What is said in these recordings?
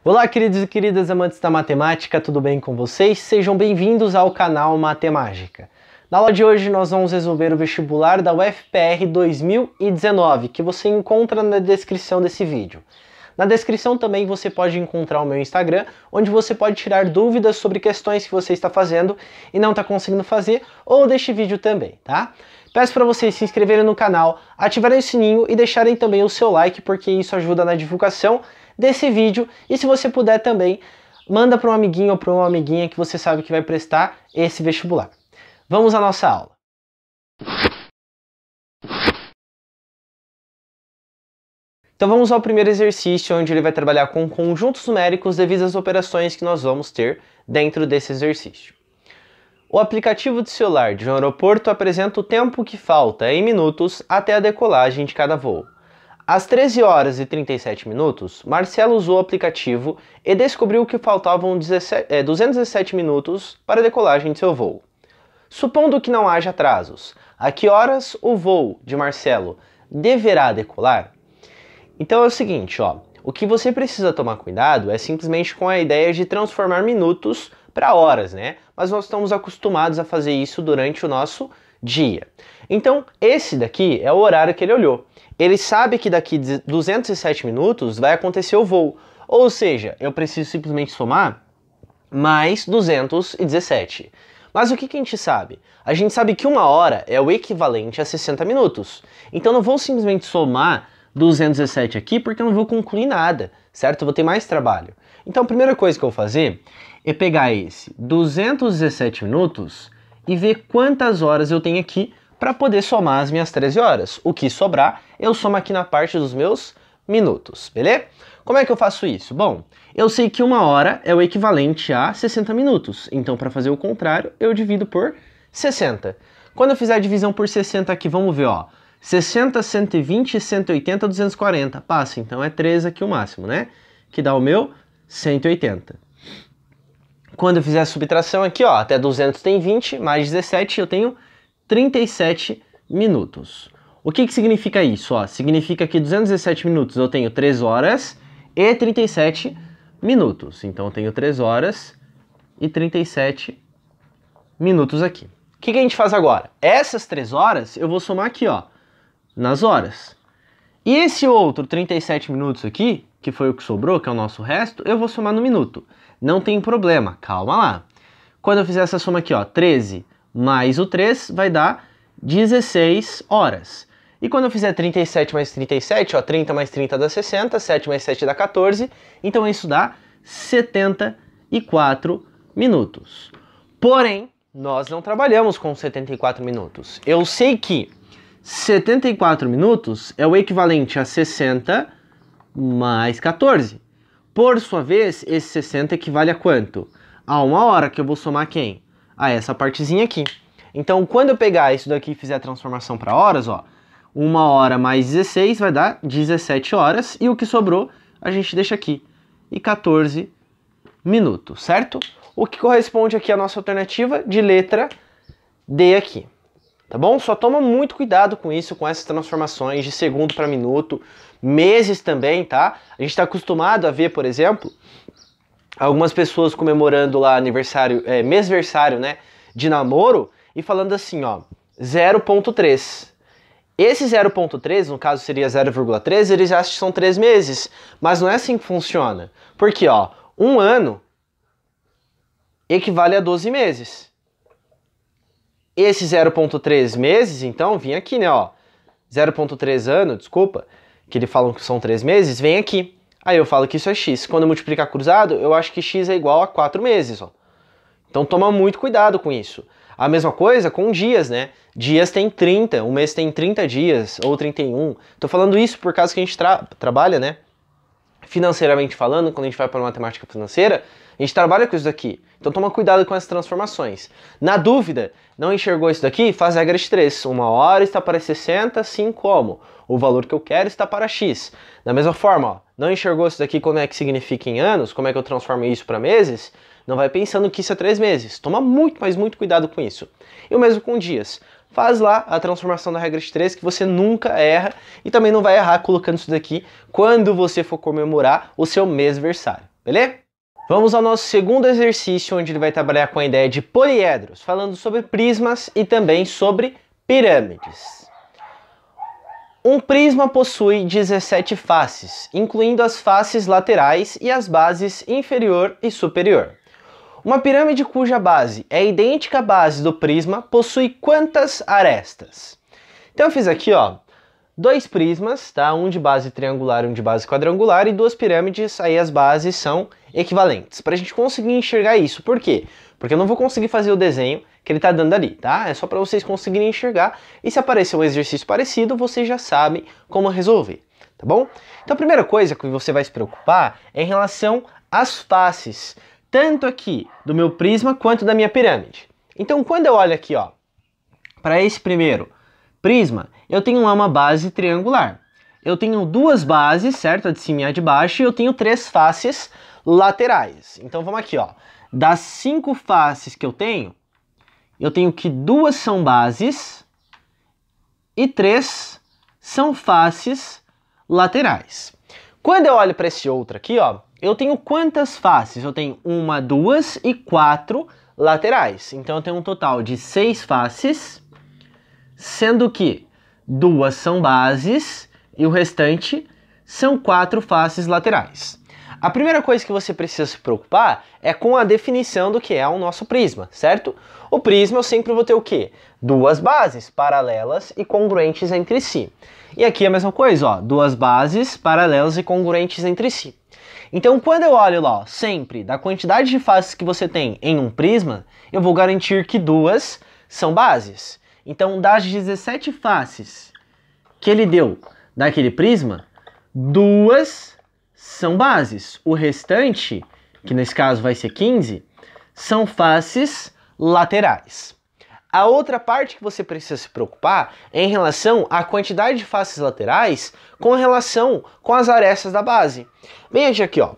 Olá, queridos e queridas amantes da matemática, tudo bem com vocês? Sejam bem-vindos ao canal Matemágica. Na aula de hoje nós vamos resolver o vestibular da UFPR 2019, que você encontra na descrição desse vídeo. Na descrição também você pode encontrar o meu Instagram, onde você pode tirar dúvidas sobre questões que você está fazendo e não está conseguindo fazer, ou deste vídeo também, tá? Peço para vocês se inscreverem no canal, ativarem o sininho e deixarem também o seu like, porque isso ajuda na divulgação desse vídeo. E se você puder também, manda para um amiguinho ou para uma amiguinha que você sabe que vai prestar esse vestibular. Vamos à nossa aula. Então vamos ao primeiro exercício, onde ele vai trabalhar com conjuntos numéricos devido às operações que nós vamos ter dentro desse exercício. O aplicativo de celular de um aeroporto apresenta o tempo que falta em minutos até a decolagem de cada voo. Às 13 horas e 37 minutos, Marcelo usou o aplicativo e descobriu que faltavam 217 minutos para a decolagem de seu voo. Supondo que não haja atrasos, a que horas o voo de Marcelo deverá decolar? Então é o seguinte, o que você precisa tomar cuidado é simplesmente com a ideia de transformar minutos para horas, né? Mas nós estamos acostumados a fazer isso durante o nosso dia. Então, esse daqui é o horário que ele olhou. Ele sabe que daqui 207 minutos vai acontecer o voo. Ou seja, eu preciso simplesmente somar mais 217. Mas o que a gente sabe? A gente sabe que uma hora é o equivalente a 60 minutos. Então, não vou simplesmente somar 217 aqui porque eu não vou concluir nada, certo? Eu vou ter mais trabalho. Então, a primeira coisa que eu vou fazer é pegar esse 217 minutos e ver quantas horas eu tenho aqui para poder somar as minhas 13 horas. O que sobrar, eu somo aqui na parte dos meus minutos, beleza? Como é que eu faço isso? Bom, eu sei que uma hora é o equivalente a 60 minutos. Então, para fazer o contrário, eu divido por 60. Quando eu fizer a divisão por 60 aqui, vamos ver, 60, 120, 180, 240. Passa, então é 3 aqui o máximo, né? Que dá o meu 180. Quando eu fizer a subtração aqui, até 200 tem 20, mais 17 eu tenho 37 minutos. O que significa isso? Significa que 217 minutos eu tenho 3 horas e 37 minutos. Então eu tenho 3 horas e 37 minutos aqui. O que a gente faz agora? Essas 3 horas eu vou somar aqui, nas horas. E esse outro 37 minutos aqui, que foi o que sobrou, que é o nosso resto, eu vou somar no minuto. Não tem problema, calma lá. Quando eu fizer essa soma aqui, 13 mais o 3 vai dar 16 horas. E quando eu fizer 37 mais 37, 30 mais 30 dá 60, 7 mais 7 dá 14, então isso dá 74 minutos. Porém, nós não trabalhamos com 74 minutos. Eu sei que 74 minutos é o equivalente a 60 mais 14. Por sua vez, esse 60 equivale a quanto? A uma hora, que eu vou somar quem? A essa partezinha aqui. Então, quando eu pegar isso daqui e fizer a transformação para horas, uma hora mais 16 vai dar 17 horas. E o que sobrou, a gente deixa aqui. E 14 minutos, certo? O que corresponde aqui à nossa alternativa de letra D aqui. Tá bom? Só toma muito cuidado com isso, com essas transformações de segundo para minuto, meses também, tá? A gente está acostumado a ver, por exemplo, algumas pessoas comemorando lá aniversário, mêsversário, né, de namoro e falando assim, 0.3. Esse 0.3, no caso seria 0,3, eles acham que são 3 meses, mas não é assim que funciona. Porque, um ano equivale a 12 meses. Esse 0.3 meses, então, vem aqui, né, 0.3 ano, desculpa, que eles falam que são 3 meses, vem aqui. Aí eu falo que isso é x. Quando eu multiplicar cruzado, eu acho que x é igual a 4 meses, Então toma muito cuidado com isso. A mesma coisa com dias, né? Dias tem 30, um mês tem 30 dias, ou 31. Tô falando isso por causa que a gente trabalha, né? Financeiramente falando, quando a gente vai para matemática financeira, a gente trabalha com isso daqui. Então toma cuidado com essas transformações. Na dúvida, não enxergou isso daqui? Faz a regra de 3. Uma hora está para 60, assim como o valor que eu quero está para x. Da mesma forma, não enxergou isso daqui como é que significa em anos? Como é que eu transformo isso para meses? Não vai pensando que isso é 3 meses. Toma muito, mas muito cuidado com isso. E o mesmo com dias. Faz lá a transformação da regra de 3 que você nunca erra e também não vai errar colocando isso daqui quando você for comemorar o seu mêsversário. beleza? Vamos ao nosso segundo exercício, onde ele vai trabalhar com a ideia de poliedros, falando sobre prismas e também sobre pirâmides. Um prisma possui 17 faces, incluindo as faces laterais e as bases inferior e superior. Uma pirâmide cuja base é idêntica à base do prisma possui quantas arestas? Então eu fiz aqui, ó, dois prismas, tá? Um de base triangular e um de base quadrangular, e duas pirâmides, aí as bases são equivalentes. Para a gente conseguir enxergar isso. Por quê? Porque eu não vou conseguir fazer o desenho que ele está dando ali, tá? É só para vocês conseguirem enxergar, e se aparecer um exercício parecido, vocês já sabem como resolver, tá bom? Então a primeira coisa que você vai se preocupar é em relação às faces, tanto aqui do meu prisma quanto da minha pirâmide. Então quando eu olho aqui, ó, para esse primeiro prisma, eu tenho lá uma base triangular. Eu tenho duas bases, certo? A de cima e a de baixo, e eu tenho três faces laterais. Então vamos aqui, ó. Das 5 faces que eu tenho que 2 são bases e 3 são faces laterais. Quando eu olho para esse outro aqui, ó, eu tenho quantas faces? Eu tenho 1, 2 e 4 laterais. Então eu tenho um total de 6 faces, sendo que 2 são bases e o restante são 4 faces laterais. A primeira coisa que você precisa se preocupar é com a definição do que é o nosso prisma, certo? O prisma eu sempre vou ter o quê? Duas bases paralelas e congruentes entre si. E aqui é a mesma coisa, ó, duas bases paralelas e congruentes entre si. Então quando eu olho lá, ó, sempre da quantidade de faces que você tem em um prisma, eu vou garantir que 2 são bases. Então das 17 faces que ele deu daquele prisma, 2 são bases. O restante, que nesse caso vai ser 15, são faces laterais. A outra parte que você precisa se preocupar é em relação à quantidade de faces laterais com relação com as arestas da base. Veja aqui, ó.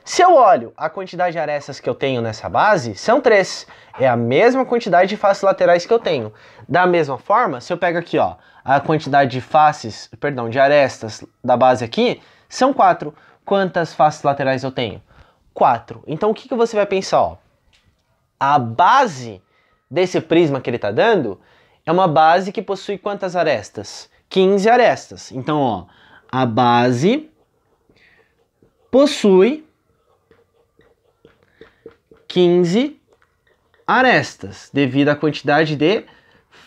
Se eu olho a quantidade de arestas que eu tenho nessa base, são 3. É a mesma quantidade de faces laterais que eu tenho. Da mesma forma, se eu pego aqui, ó, a quantidade de faces, perdão, de arestas da base aqui, são 4. Quantas faces laterais eu tenho? 4. Então o que você vai pensar, ó? A base desse prisma que ele está dando é uma base que possui quantas arestas? 15 arestas. Então, ó, a base possui 15 arestas, devido à quantidade de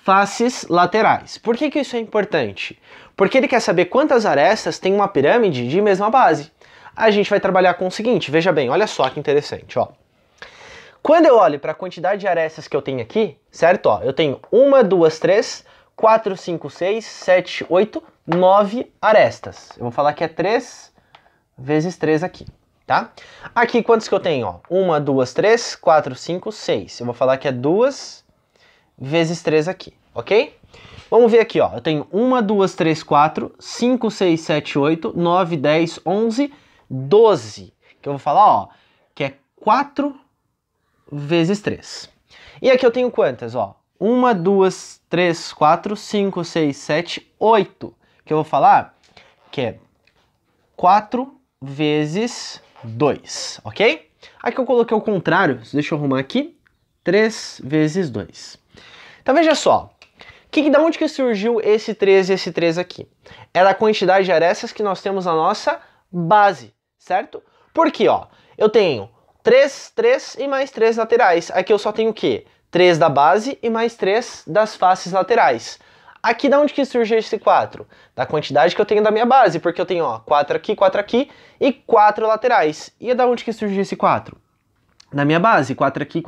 faces laterais. Por que isso é importante? Porque ele quer saber quantas arestas tem uma pirâmide de mesma base. A gente vai trabalhar com o seguinte, veja bem, olha só que interessante, ó. Quando eu olho para a quantidade de arestas que eu tenho aqui, certo? Ó, eu tenho 1, 2, 3, 4, 5, 6, 7, 8, 9 arestas. Eu vou falar que é 3 vezes 3 aqui, tá? Aqui quantos que eu tenho? Ó? 1, 2, 3, 4, 5, 6. Eu vou falar que é 2 vezes 3 aqui, ok? Vamos ver aqui, ó. Eu tenho 1, 2, 3, 4, 5, 6, 7, 8, 9, 10, 11, 12. Que eu vou falar, ó, que é 4 vezes 3. E aqui eu tenho quantas, ó? 1, 2, 3, 4, 5, 6, 7, 8. Que eu vou falar que é 4 vezes 2, ok? Aqui eu coloquei o contrário, deixa eu arrumar aqui. 3 vezes 2. Então veja só. Da onde que surgiu esse 3 e esse 3 aqui? É da quantidade de arestas que nós temos na nossa base, certo? Porque, ó, eu tenho 3, 3 e mais 3 laterais. Aqui eu só tenho o quê? 3 da base e mais 3 das faces laterais. Aqui da onde que surgiu esse 4? Da quantidade que eu tenho da minha base, porque eu tenho, ó, 4 aqui e 4 laterais. E da onde que surgiu esse 4? Da minha base, 4 aqui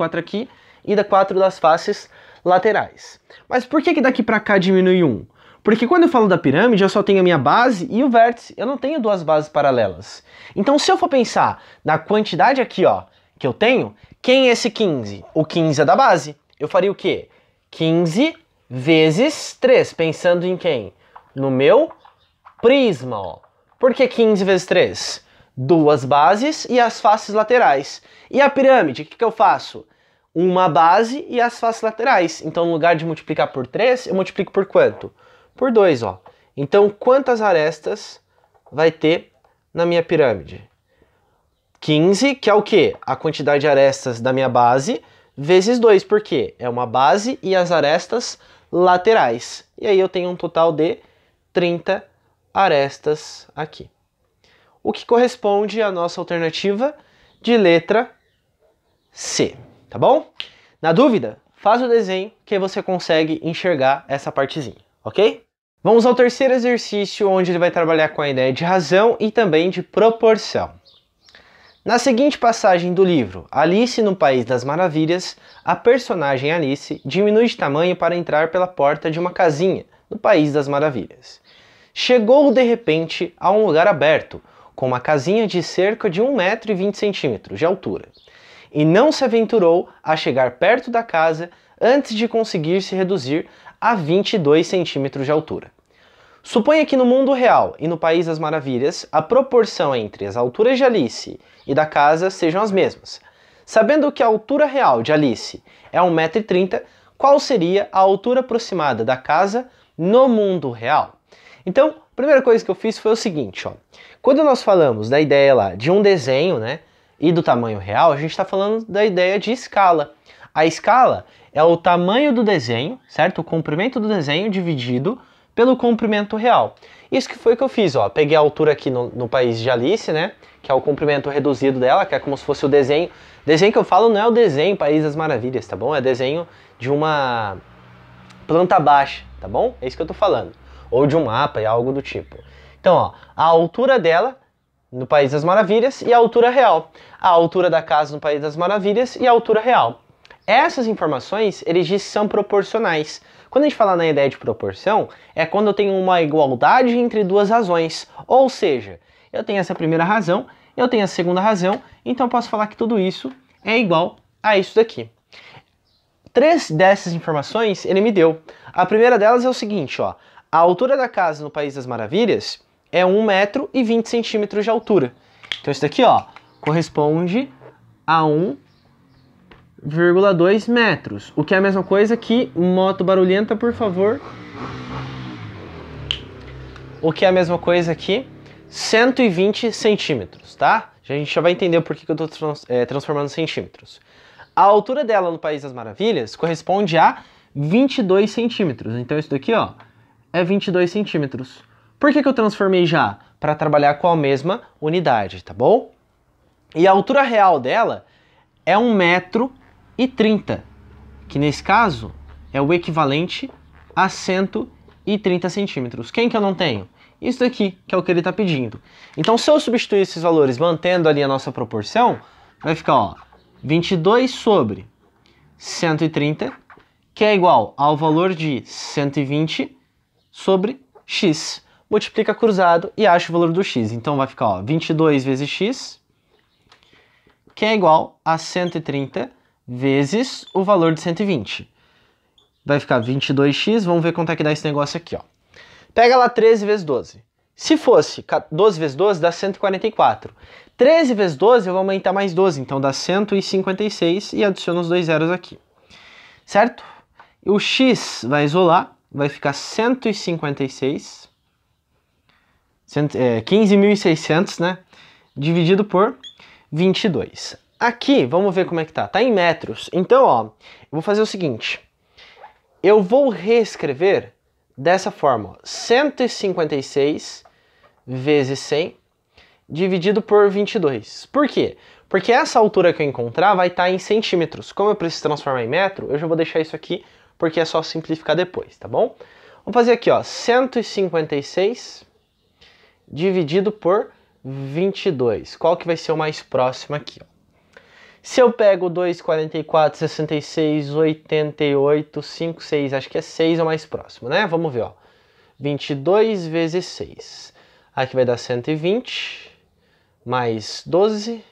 e da 4 das faces laterais. Mas por que daqui pra cá diminui 1? Porque quando eu falo da pirâmide, eu só tenho a minha base e o vértice. Eu não tenho duas bases paralelas. Então, se eu for pensar na quantidade aqui, ó, que eu tenho, quem é esse 15? O 15 é da base. Eu faria o quê? 15 vezes 3. Pensando em quem? No meu prisma, ó. Por que 15 vezes 3? Duas bases e as faces laterais. E a pirâmide, o que eu faço? Uma base e as faces laterais. Então, no lugar de multiplicar por 3, eu multiplico por quanto? Por 2, ó. Então, quantas arestas vai ter na minha pirâmide? 15, que é o quê? A quantidade de arestas da minha base, vezes 2, porque é uma base e as arestas laterais. E aí eu tenho um total de 30 arestas aqui. O que corresponde à nossa alternativa de letra C, tá bom? Na dúvida, faz o desenho que você consegue enxergar essa partezinha, ok? Vamos ao terceiro exercício, onde ele vai trabalhar com a ideia de razão e também de proporção. Na seguinte passagem do livro Alice no País das Maravilhas, a personagem Alice diminui de tamanho para entrar pela porta de uma casinha no País das Maravilhas. Chegou de repente a um lugar aberto, com uma casinha de cerca de 1,20 m de altura, e não se aventurou a chegar perto da casa antes de conseguir se reduzir a 22 centímetros de altura. Suponha que no mundo real e no País das Maravilhas, a proporção entre as alturas de Alice e da casa sejam as mesmas. Sabendo que a altura real de Alice é 1,30 m, qual seria a altura aproximada da casa no mundo real? Então, a primeira coisa que eu fiz foi o seguinte, ó. Quando nós falamos da ideia lá de um desenho, né, e do tamanho real, a gente está falando da ideia de escala. A escala é o tamanho do desenho, certo? O comprimento do desenho dividido pelo comprimento real. Isso que foi o que eu fiz, ó. Peguei a altura aqui no País de Alice, né? Que é o comprimento reduzido dela, que é como se fosse o desenho. Desenho que eu falo não é o desenho País das Maravilhas, tá bom? É desenho de uma planta baixa, tá bom? É isso que eu tô falando. Ou de um mapa e algo do tipo. Então, ó, a altura dela no País das Maravilhas e a altura real. A altura da casa no País das Maravilhas e a altura real. Essas informações, eles dizem que são proporcionais. Quando a gente fala na ideia de proporção, é quando eu tenho uma igualdade entre duas razões. Ou seja, eu tenho essa primeira razão, eu tenho a segunda razão, então eu posso falar que tudo isso é igual a isso daqui. 3 dessas informações ele me deu. A primeira delas é o seguinte, ó. A altura da casa no País das Maravilhas é 1,20 m de altura. Então isso daqui, ó, corresponde a 1,2 metros, o que é a mesma coisa que, moto barulhenta, por favor, o que é a mesma coisa que 120 centímetros, tá? A gente já vai entender por que eu estou transformando em centímetros. A altura dela no País das Maravilhas corresponde a 22 centímetros, então isso daqui, ó, é 22 centímetros. Por que eu transformei já? Para trabalhar com a mesma unidade, tá bom? E a altura real dela é 1,30 m, que nesse caso é o equivalente a 130 centímetros. Quem que eu não tenho? Isso daqui, que é o que ele está pedindo. Então, se eu substituir esses valores mantendo ali a nossa proporção, vai ficar, ó, 22 sobre 130, que é igual ao valor de 120 sobre x. Multiplica cruzado e acha o valor do x. Então vai ficar, ó, 22 vezes x, que é igual a 130 vezes o valor de 120. Vai ficar 22x, vamos ver quanto é que dá esse negócio aqui, ó. Pega lá 13 vezes 12. Se fosse 12 vezes 12, dá 144. 13 vezes 12, eu vou aumentar mais 12, então dá 156 e adiciono os 2 zeros aqui. Certo? E o x vai isolar, vai ficar 156, 15.600, né? Dividido por 22. Aqui, vamos ver como é que tá. Tá em metros. Então, ó, eu vou fazer o seguinte. Eu vou reescrever dessa forma, ó, 156 vezes 100 dividido por 22. Por quê? Porque essa altura que eu encontrar vai estar em centímetros. Como eu preciso transformar em metro, eu já vou deixar isso aqui, porque é só simplificar depois, tá bom? Vamos fazer aqui, ó, 156 dividido por 22. Qual que vai ser o mais próximo aqui, ó? Se eu pego 2, 44, 66, 88, 5, 6, acho que é 6 é o mais próximo, né? Vamos ver, ó. 22 vezes 6. Aqui vai dar 120, mais 12,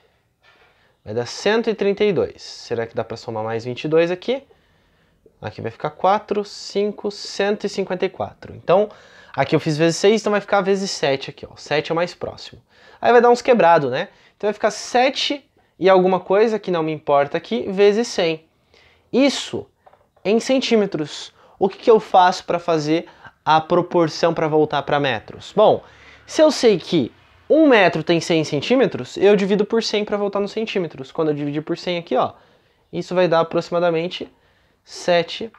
vai dar 132. Será que dá para somar mais 22 aqui? Aqui vai ficar 4, 5, 154. Então, aqui eu fiz vezes 6, então vai ficar vezes 7 aqui, ó. 7 é o mais próximo. Aí vai dar uns quebrados, né? Então vai ficar 7 e alguma coisa, que não me importa aqui, vezes 100. Isso em centímetros. O que eu faço para fazer a proporção para voltar para metros? Bom, se eu sei que 1 metro tem 100 centímetros, eu divido por 100 para voltar nos centímetros. Quando eu dividir por 100 aqui, ó, isso vai dar aproximadamente 7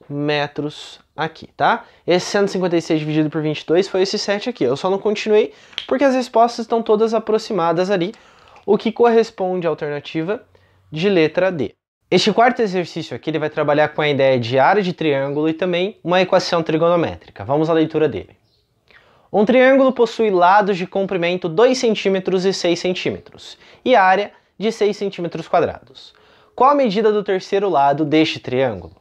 metros aqui, tá? Esse 156 dividido por 22 foi esse 7 aqui. Eu só não continuei porque as respostas estão todas aproximadas ali, o que corresponde à alternativa de letra D. Este quarto exercício aqui ele vai trabalhar com a ideia de área de triângulo e também uma equação trigonométrica. Vamos à leitura dele. Um triângulo possui lados de comprimento 2 cm e 6 cm e área de 6 cm². Qual a medida do terceiro lado deste triângulo?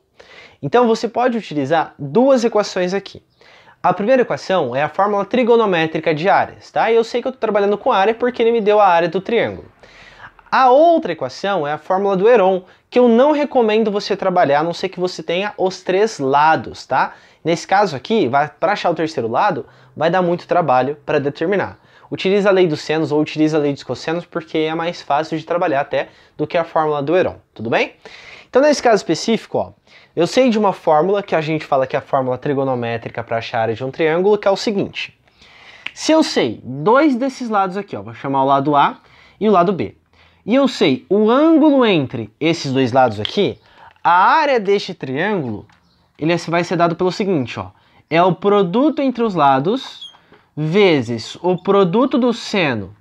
Então você pode utilizar duas equações aqui. A primeira equação é a fórmula trigonométrica de áreas, tá? E eu sei que eu estou trabalhando com área porque ele me deu a área do triângulo. A outra equação é a fórmula do Heron, que eu não recomendo você trabalhar, a não ser que você tenha os três lados, tá? Nesse caso aqui, para achar o terceiro lado, vai dar muito trabalho para determinar. Utiliza a lei dos senos ou utiliza a lei dos cossenos, porque é mais fácil de trabalhar até do que a fórmula do Heron, tudo bem? Então nesse caso específico, ó, eu sei de uma fórmula que a gente fala que é a fórmula trigonométrica para achar a área de um triângulo, que é o seguinte. Se eu sei dois desses lados aqui, ó, vou chamar o lado A e o lado B, e eu sei o ângulo entre esses dois lados aqui, a área deste triângulo ele vai ser dado pelo seguinte, ó, é o produto entre os lados vezes o produto do seno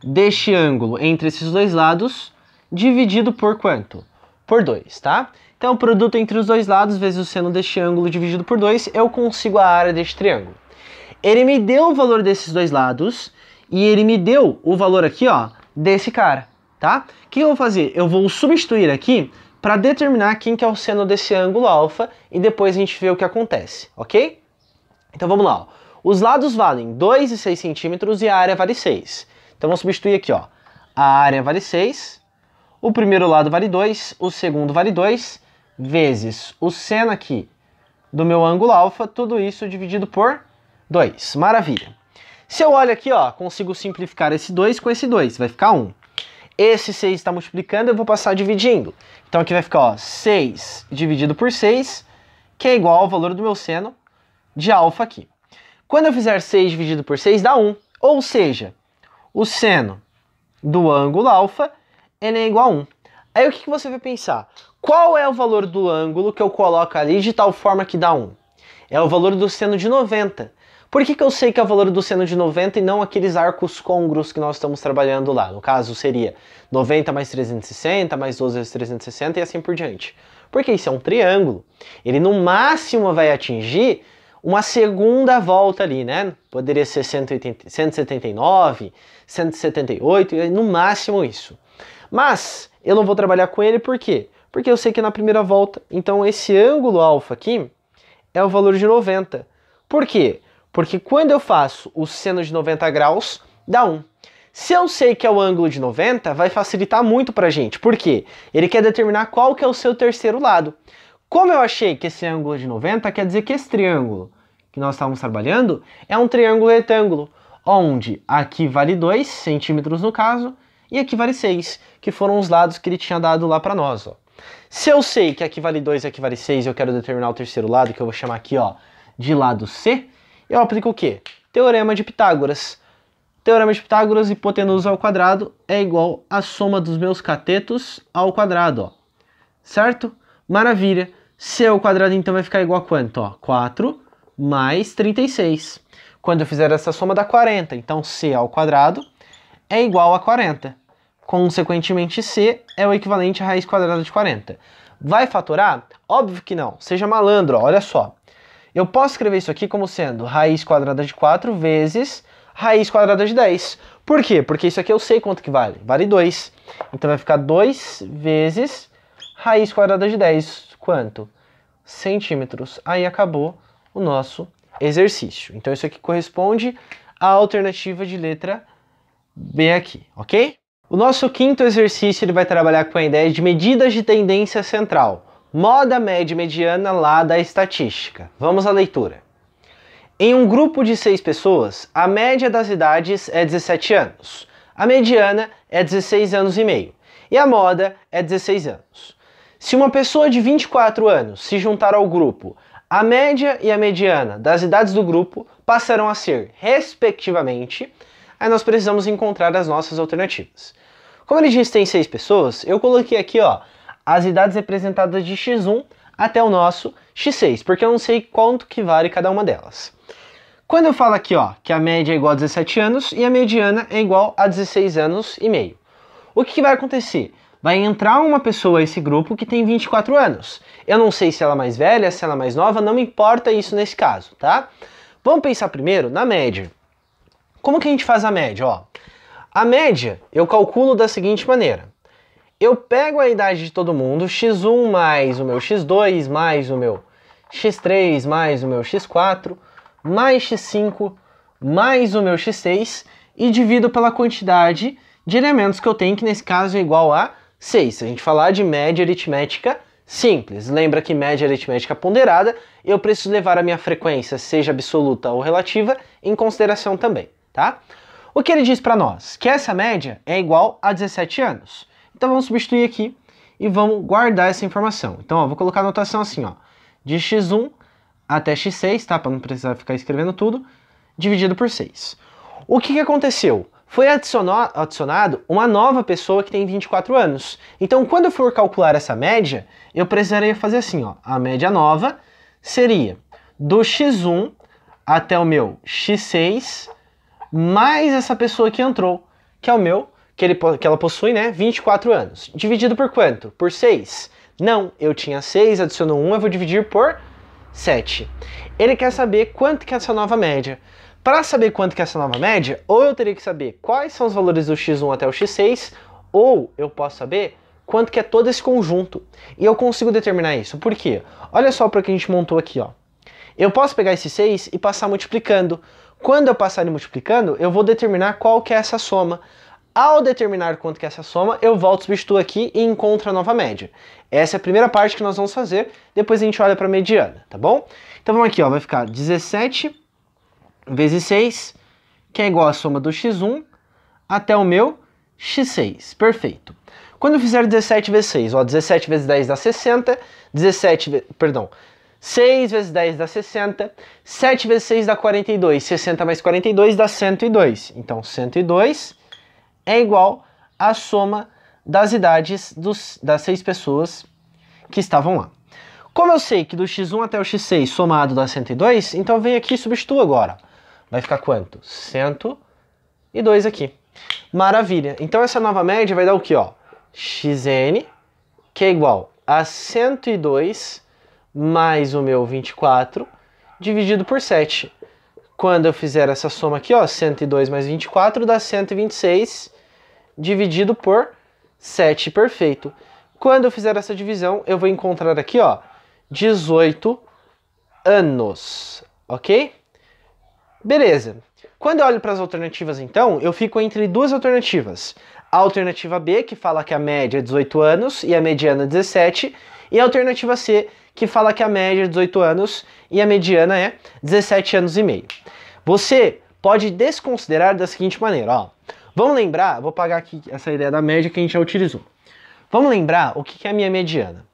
deste ângulo entre esses dois lados dividido por quanto? Por 2, tá? Então o produto entre os dois lados vezes o seno deste ângulo dividido por 2, eu consigo a área deste triângulo. Ele me deu o valor desses dois lados e ele me deu o valor aqui, ó, desse cara, tá? O que eu vou fazer? Eu vou substituir aqui para determinar quem que é o seno desse ângulo alfa e depois a gente vê o que acontece, ok? Então vamos lá, ó. Os lados valem 2 e 6 centímetros e a área vale 6. Então vamos substituir aqui, ó. A área vale 6, o primeiro lado vale 2, o segundo vale 2, vezes o seno aqui do meu ângulo alfa, tudo isso dividido por 2. Maravilha. Se eu olho aqui, ó, consigo simplificar esse 2 com esse 2, vai ficar 1. Esse 6 está multiplicando, eu vou passar dividindo. Então aqui vai ficar, ó, 6 dividido por 6, que é igual ao valor do meu seno de alfa aqui. Quando eu fizer 6 dividido por 6, dá 1. Ou seja, o seno do ângulo alfa ele é igual a 1. Aí o que você vai pensar? Qual é o valor do ângulo que eu coloco ali de tal forma que dá 1? É o valor do seno de 90. Por que eu sei que é o valor do seno de 90 e não aqueles arcos côngruos que nós estamos trabalhando lá? No caso seria 90 mais 360, mais 12 vezes 360 e assim por diante. Porque isso é um triângulo. Ele no máximo vai atingir uma segunda volta ali, né? Poderia ser 179, 178, e no máximo isso. Mas eu não vou trabalhar com ele, por quê? Porque eu sei que é na primeira volta, então esse ângulo alfa aqui é o valor de 90. Por quê? Porque quando eu faço o seno de 90 graus, dá 1. Se eu sei que é o ângulo de 90, vai facilitar muito pra gente. Por quê? Ele quer determinar qual que é o seu terceiro lado. Como eu achei que esse ângulo é de 90, quer dizer que esse triângulo que nós estávamos trabalhando é um triângulo retângulo, onde aqui vale 2 centímetros no caso, e aqui vale 6, que foram os lados que ele tinha dado lá para nós, ó. Se eu sei que aqui vale 2 e aqui vale 6 e eu quero determinar o terceiro lado, que eu vou chamar aqui, ó, de lado C, eu aplico o quê? Teorema de Pitágoras. Teorema de Pitágoras, hipotenusa ao quadrado é igual à soma dos meus catetos ao quadrado, ó. Certo? Maravilha. C ao quadrado então vai ficar igual a quanto? Ó? 4 mais 36. Quando eu fizer essa soma dá 40. Então C ao quadrado é igual a 40. Consequentemente, C é o equivalente à raiz quadrada de 40. Vai fatorar? Óbvio que não. Seja malandro, ó, olha só. Eu posso escrever isso aqui como sendo raiz quadrada de 4 vezes raiz quadrada de 10. Por quê? Porque isso aqui eu sei quanto que vale. Vale 2. Então vai ficar 2 vezes raiz quadrada de 10. Quanto? Centímetros. Aí acabou o nosso exercício. Então isso aqui corresponde à alternativa de letra B aqui, ok? O nosso quinto exercício ele vai trabalhar com a ideia de medidas de tendência central. Moda, média e mediana lá da estatística. Vamos à leitura. Em um grupo de 6 pessoas, a média das idades é 17 anos. A mediana é 16 anos e meio. E a moda é 16 anos. Se uma pessoa de 24 anos se juntar ao grupo, a média e a mediana das idades do grupo passarão a ser, respectivamente, aí nós precisamos encontrar as nossas alternativas. Como ele diz que tem 6 pessoas, eu coloquei aqui ó, as idades representadas de x1 até o nosso x6, porque eu não sei quanto que vale cada uma delas. Quando eu falo aqui ó, que a média é igual a 17 anos e a mediana é igual a 16 anos e meio, o que vai acontecer? Vai entrar uma pessoa a esse grupo que tem 24 anos. Eu não sei se ela é mais velha, se ela é mais nova, não me importa isso nesse caso, tá? Vamos pensar primeiro na média. Como que a gente faz a média? Ó, a média eu calculo da seguinte maneira. Eu pego a idade de todo mundo, x1 mais o meu x2, mais o meu x3, mais o meu x4, mais x5, mais o meu x6 e divido pela quantidade de elementos que eu tenho, que nesse caso é igual a 6. Se a gente falar de média aritmética simples, lembra que média aritmética ponderada, eu preciso levar a minha frequência, seja absoluta ou relativa, em consideração também, tá? O que ele diz para nós? Que essa média é igual a 17 anos. Então vamos substituir aqui e vamos guardar essa informação. Então ó, vou colocar a notação assim, ó, de x1 até x6, tá? Para não precisar ficar escrevendo tudo, dividido por 6. O que aconteceu? Foi adicionado uma nova pessoa que tem 24 anos. Então, quando eu for calcular essa média, eu precisaria fazer assim, ó. A média nova seria do x1 até o meu x6, mais essa pessoa que entrou, que é o meu, que ela possui, né, 24 anos. Dividido por quanto? Por 6? Não, eu tinha 6, adiciono 1, eu vou dividir por 7. Ele quer saber quanto que é essa nova média. Para saber quanto que é essa nova média, ou eu teria que saber quais são os valores do x1 até o x6, ou eu posso saber quanto que é todo esse conjunto. E eu consigo determinar isso. Por quê? Olha só para que a gente montou aqui, ó. Eu posso pegar esse 6 e passar multiplicando. Quando eu passar ele multiplicando, eu vou determinar qual que é essa soma. Ao determinar quanto que é essa soma, eu volto, substituo aqui e encontro a nova média. Essa é a primeira parte que nós vamos fazer, depois a gente olha para a mediana, tá bom? Então vamos aqui, ó, vai ficar 17 vezes 6, que é igual a soma do x1 até o meu x6. Perfeito. Quando eu fizer 17 vezes 6, ó, 17 vezes 10 dá 60, 6 vezes 10 dá 60, 7 vezes 6 dá 42, 60 mais 42 dá 102. Então 102 é igual à soma das idades das 6 pessoas que estavam lá. Como eu sei que do x1 até o x6 somado dá 102, então eu venho aqui e substituo agora. Vai ficar quanto? 102 aqui. Maravilha. Então essa nova média vai dar o quê? Ó? Xn, que é igual a 102 mais o meu 24, dividido por 7. Quando eu fizer essa soma aqui, ó, 102 mais 24 dá 126, dividido por 7. Perfeito. Quando eu fizer essa divisão, eu vou encontrar aqui, ó, 18 anos. Ok? Beleza. Quando eu olho para as alternativas, então, eu fico entre duas alternativas. A alternativa B, que fala que a média é 18 anos e a mediana é 17, e a alternativa C, que fala que a média é 18 anos e a mediana é 17 anos e meio. Você pode desconsiderar da seguinte maneira, ó. Vamos lembrar, vou pagar aqui essa ideia da média que a gente já utilizou. Vamos lembrar o que é a minha mediana.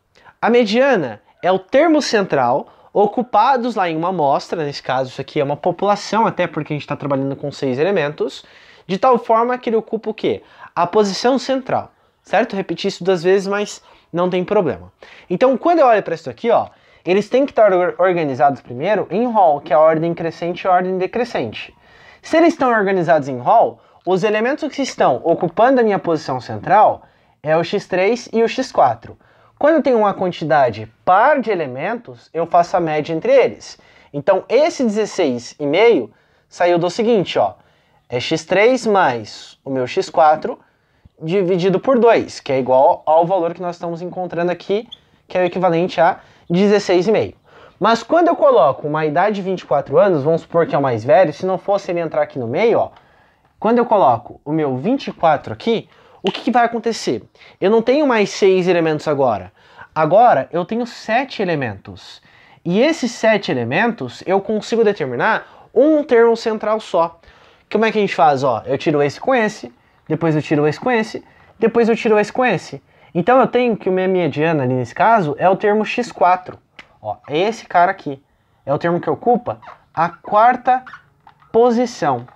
A mediana é o termo central ocupados lá em uma amostra, nesse caso isso aqui é uma população, até porque a gente está trabalhando com 6 elementos, de tal forma que ele ocupa o quê? A posição central, certo? Repetir isso 2 vezes, mas não tem problema. Então, quando eu olho para isso aqui, ó, eles têm que estar organizados primeiro em hall, que é a ordem crescente e a ordem decrescente. Se eles estão organizados em hall, os elementos que estão ocupando a minha posição central é o x3 e o x4. Quando eu tenho uma quantidade par de elementos, eu faço a média entre eles. Então, esse 16,5 saiu do seguinte, ó. É x3 mais o meu x4 dividido por 2, que é igual ao valor que nós estamos encontrando aqui, que é o equivalente a 16,5. Mas quando eu coloco uma idade de 24 anos, vamos supor que é o mais velho, se não fosse ele entrar aqui no meio, ó. Quando eu coloco o meu 24 aqui, o que vai acontecer? Eu não tenho mais 6 elementos agora. Agora eu tenho 7 elementos. E esses 7 elementos eu consigo determinar um termo central só. Como é que a gente faz? Ó, eu tiro esse com esse, depois eu tiro esse com esse, depois eu tiro esse com esse. Então eu tenho que a minha mediana ali nesse caso é o termo x4. Ó, é esse cara aqui. É o termo que ocupa a 4ª posição.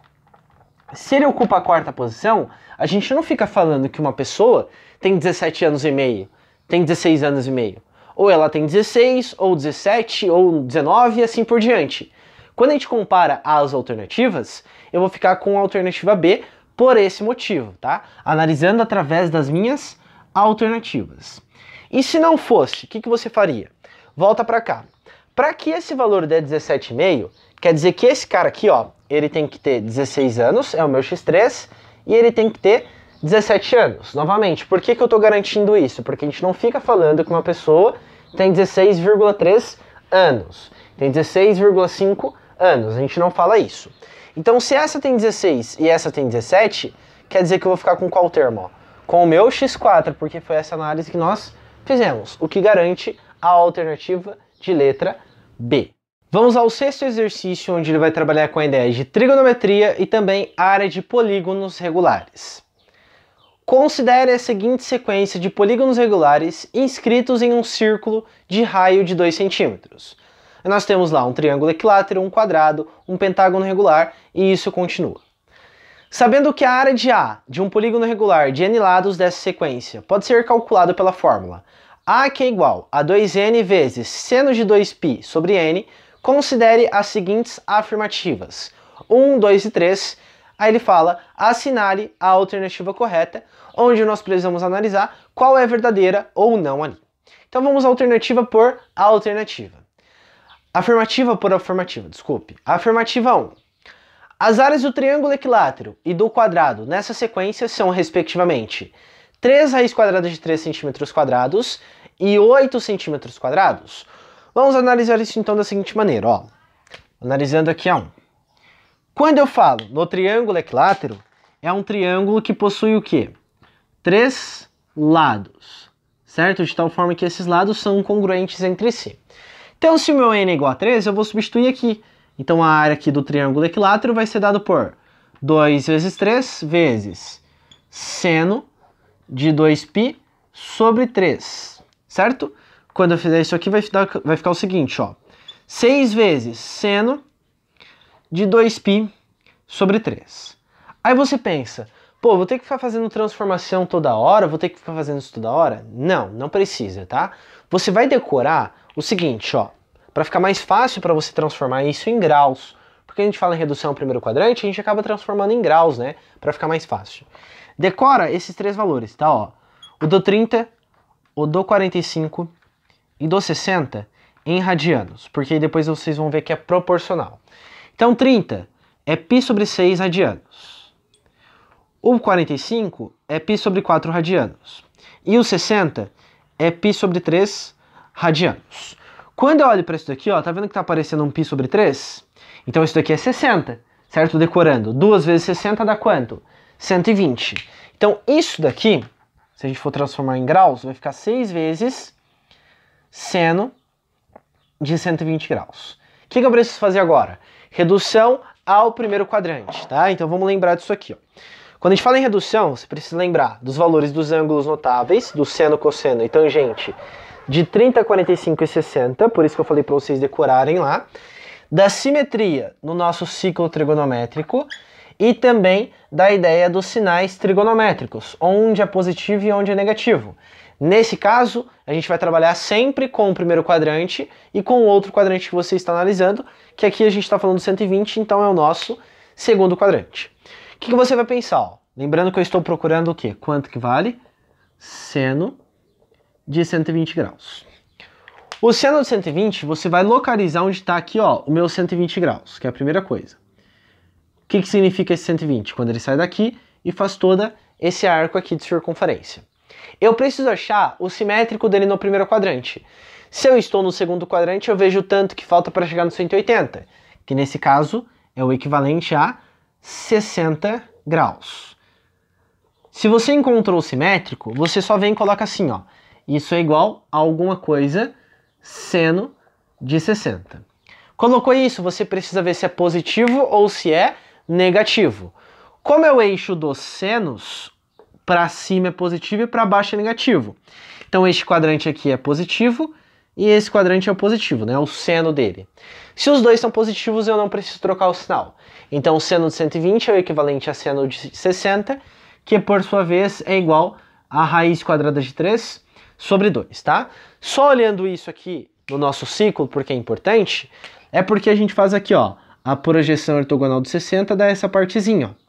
Se ele ocupa a quarta posição, a gente não fica falando que uma pessoa tem 17 anos e meio, tem 16 anos e meio. Ou ela tem 16, ou 17, ou 19 e assim por diante. Quando a gente compara as alternativas, eu vou ficar com a alternativa B por esse motivo, tá? Analisando através das minhas alternativas. E se não fosse, o que você faria? Volta para cá. Para que esse valor dê 17,5, quer dizer que esse cara aqui, ó, ele tem que ter 16 anos, é o meu x3, e ele tem que ter 17 anos. Novamente, por que eu estou garantindo isso? Porque a gente não fica falando que uma pessoa tem 16,3 anos, tem 16,5 anos, a gente não fala isso. Então, se essa tem 16 e essa tem 17, quer dizer que eu vou ficar com qual termo? Ó? Com o meu x4, porque foi essa análise que nós fizemos, o que garante a alternativa de letra B. Vamos ao sexto exercício, onde ele vai trabalhar com a ideia de trigonometria e também área de polígonos regulares. Considere a seguinte sequência de polígonos regulares inscritos em um círculo de raio de 2 centímetros. Nós temos lá um triângulo equilátero, um quadrado, um pentágono regular e isso continua. Sabendo que a área de A de um polígono regular de n lados dessa sequência pode ser calculada pela fórmula A que é igual a 2n vezes seno de 2π sobre n, considere as seguintes afirmativas. 1, 2 e 3. Aí ele fala, assinale a alternativa correta, onde nós precisamos analisar qual é verdadeira ou não ali. Então vamos alternativa por alternativa. Afirmativa por afirmativa, desculpe. Afirmativa 1. As áreas do triângulo equilátero e do quadrado nessa sequência são, respectivamente, 3 raiz quadrada de 3 centímetros quadrados e 8 centímetros quadrados. Vamos analisar isso então da seguinte maneira, ó. Analisando aqui a 1. Quando eu falo no triângulo equilátero, é um triângulo que possui o quê? 3 lados, certo? De tal forma que esses lados são congruentes entre si. Então, se o meu n é igual a 3, eu vou substituir aqui. Então, a área aqui do triângulo equilátero vai ser dado por 2 vezes 3 vezes seno de 2π sobre 3, certo? Quando eu fizer isso aqui, vai ficar o seguinte, ó. 6 vezes seno de 2π sobre 3. Aí você pensa, pô, vou ter que ficar fazendo transformação toda hora? Vou ter que ficar fazendo isso toda hora? Não, não precisa, tá? Você vai decorar o seguinte, ó. Para ficar mais fácil para você transformar isso em graus. Porque a gente fala em redução ao primeiro quadrante, a gente acaba transformando em graus, né? Para ficar mais fácil. Decora esses três valores, tá? Ó, o do 30, o do 45 e do 60 em radianos. Porque aí depois vocês vão ver que é proporcional. Então 30 é π sobre 6 radianos. O 45 é π sobre 4 radianos. E o 60 é π sobre 3 radianos. Quando eu olho para isso daqui, ó, tá vendo que tá aparecendo um π sobre 3? Então isso daqui é 60, certo? Decorando. 2 vezes 60 dá quanto? 120. Então isso daqui, se a gente for transformar em graus, vai ficar 6 vezes seno de 120 graus. O que eu preciso fazer agora? Redução ao primeiro quadrante, tá? Então vamos lembrar disso aqui, ó. Quando a gente fala em redução, você precisa lembrar dos valores dos ângulos notáveis, do seno, cosseno e tangente de 30, 45 e 60, por isso que eu falei para vocês decorarem lá, da simetria no nosso ciclo trigonométrico e também da ideia dos sinais trigonométricos, onde é positivo e onde é negativo. Nesse caso, a gente vai trabalhar sempre com o primeiro quadrante e com o outro quadrante que você está analisando, que aqui a gente está falando 120, então é o nosso segundo quadrante. O que você vai pensar? Ó? Lembrando que eu estou procurando o quê? Quanto que vale? Seno de 120 graus. O seno de 120, você vai localizar onde está aqui, ó, o meu 120 graus, que é a primeira coisa. O que significa esse 120? Quando ele sai daqui e faz todo esse arco aqui de circunferência. Eu preciso achar o simétrico dele no primeiro quadrante. Se eu estou no segundo quadrante, eu vejo o tanto que falta para chegar no 180, que nesse caso é o equivalente a 60 graus. Se você encontrou o simétrico, você só vem e coloca assim, ó. Isso é igual a alguma coisa seno de 60. Colocou isso, você precisa ver se é positivo ou se é negativo. Como é o eixo dos senos, para cima é positivo e para baixo é negativo. Então este quadrante aqui é positivo e esse quadrante é o positivo, né? O seno dele. Se os dois são positivos, eu não preciso trocar o sinal. Então, o seno de 120 é o equivalente a seno de 60, que por sua vez é igual a raiz quadrada de 3 sobre 2, tá? Só olhando isso aqui no nosso ciclo, porque é importante, é porque a gente faz aqui, ó, a projeção ortogonal de 60 dá essa partezinha, ó.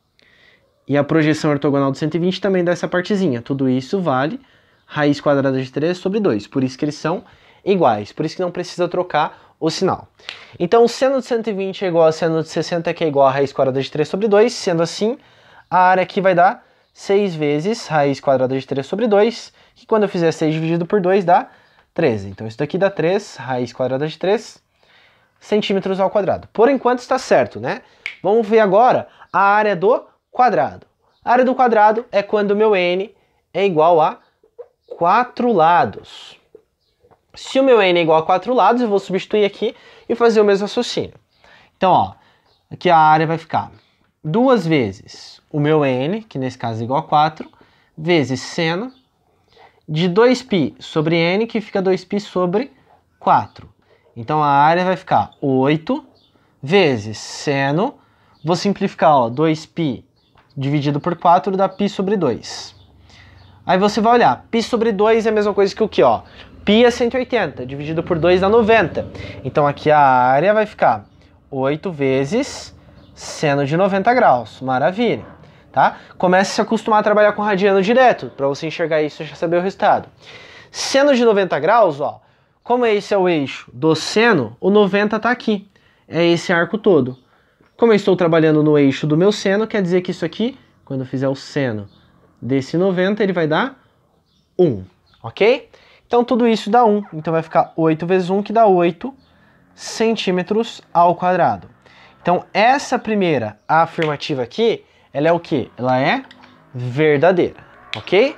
E a projeção ortogonal de 120 também dá essa partezinha. Tudo isso vale raiz quadrada de 3 sobre 2. Por isso que eles são iguais. Por isso que não precisa trocar o sinal. Então, o seno de 120 é igual a seno de 60, que é igual a raiz quadrada de 3 sobre 2. Sendo assim, a área aqui vai dar 6 vezes raiz quadrada de 3 sobre 2, que quando eu fizer 6 dividido por 2 dá 13. Então, isso daqui dá 3 raiz quadrada de 3 centímetros ao quadrado. Por enquanto está certo, né? Vamos ver agora a área do quadrado. A área do quadrado é quando o meu n é igual a 4 lados. Se o meu n é igual a 4 lados, eu vou substituir aqui e fazer o mesmo raciocínio. Então, ó, aqui a área vai ficar 2 vezes o meu n, que nesse caso é igual a 4, vezes seno de 2π sobre n, que fica 2π sobre 4. Então, a área vai ficar 8 vezes seno, vou simplificar, ó, 2π dividido por 4 dá π sobre 2. Aí você vai olhar, π sobre 2 é a mesma coisa que o que, ó? Π é 180, dividido por 2 dá 90. Então aqui a área vai ficar 8 vezes seno de 90 graus. Maravilha, tá? Comece a se acostumar a trabalhar com radiano direto, para você enxergar isso e já saber o resultado. Seno de 90 graus, ó, como esse é o eixo do seno, o 90 tá aqui. É esse arco todo. Como eu estou trabalhando no eixo do meu seno, quer dizer que isso aqui, quando eu fizer o seno desse 90, ele vai dar 1, ok? Então tudo isso dá 1, então vai ficar 8 vezes 1, que dá 8 centímetros ao quadrado. Então essa primeira afirmativa aqui, ela é o quê? Ela é verdadeira, ok?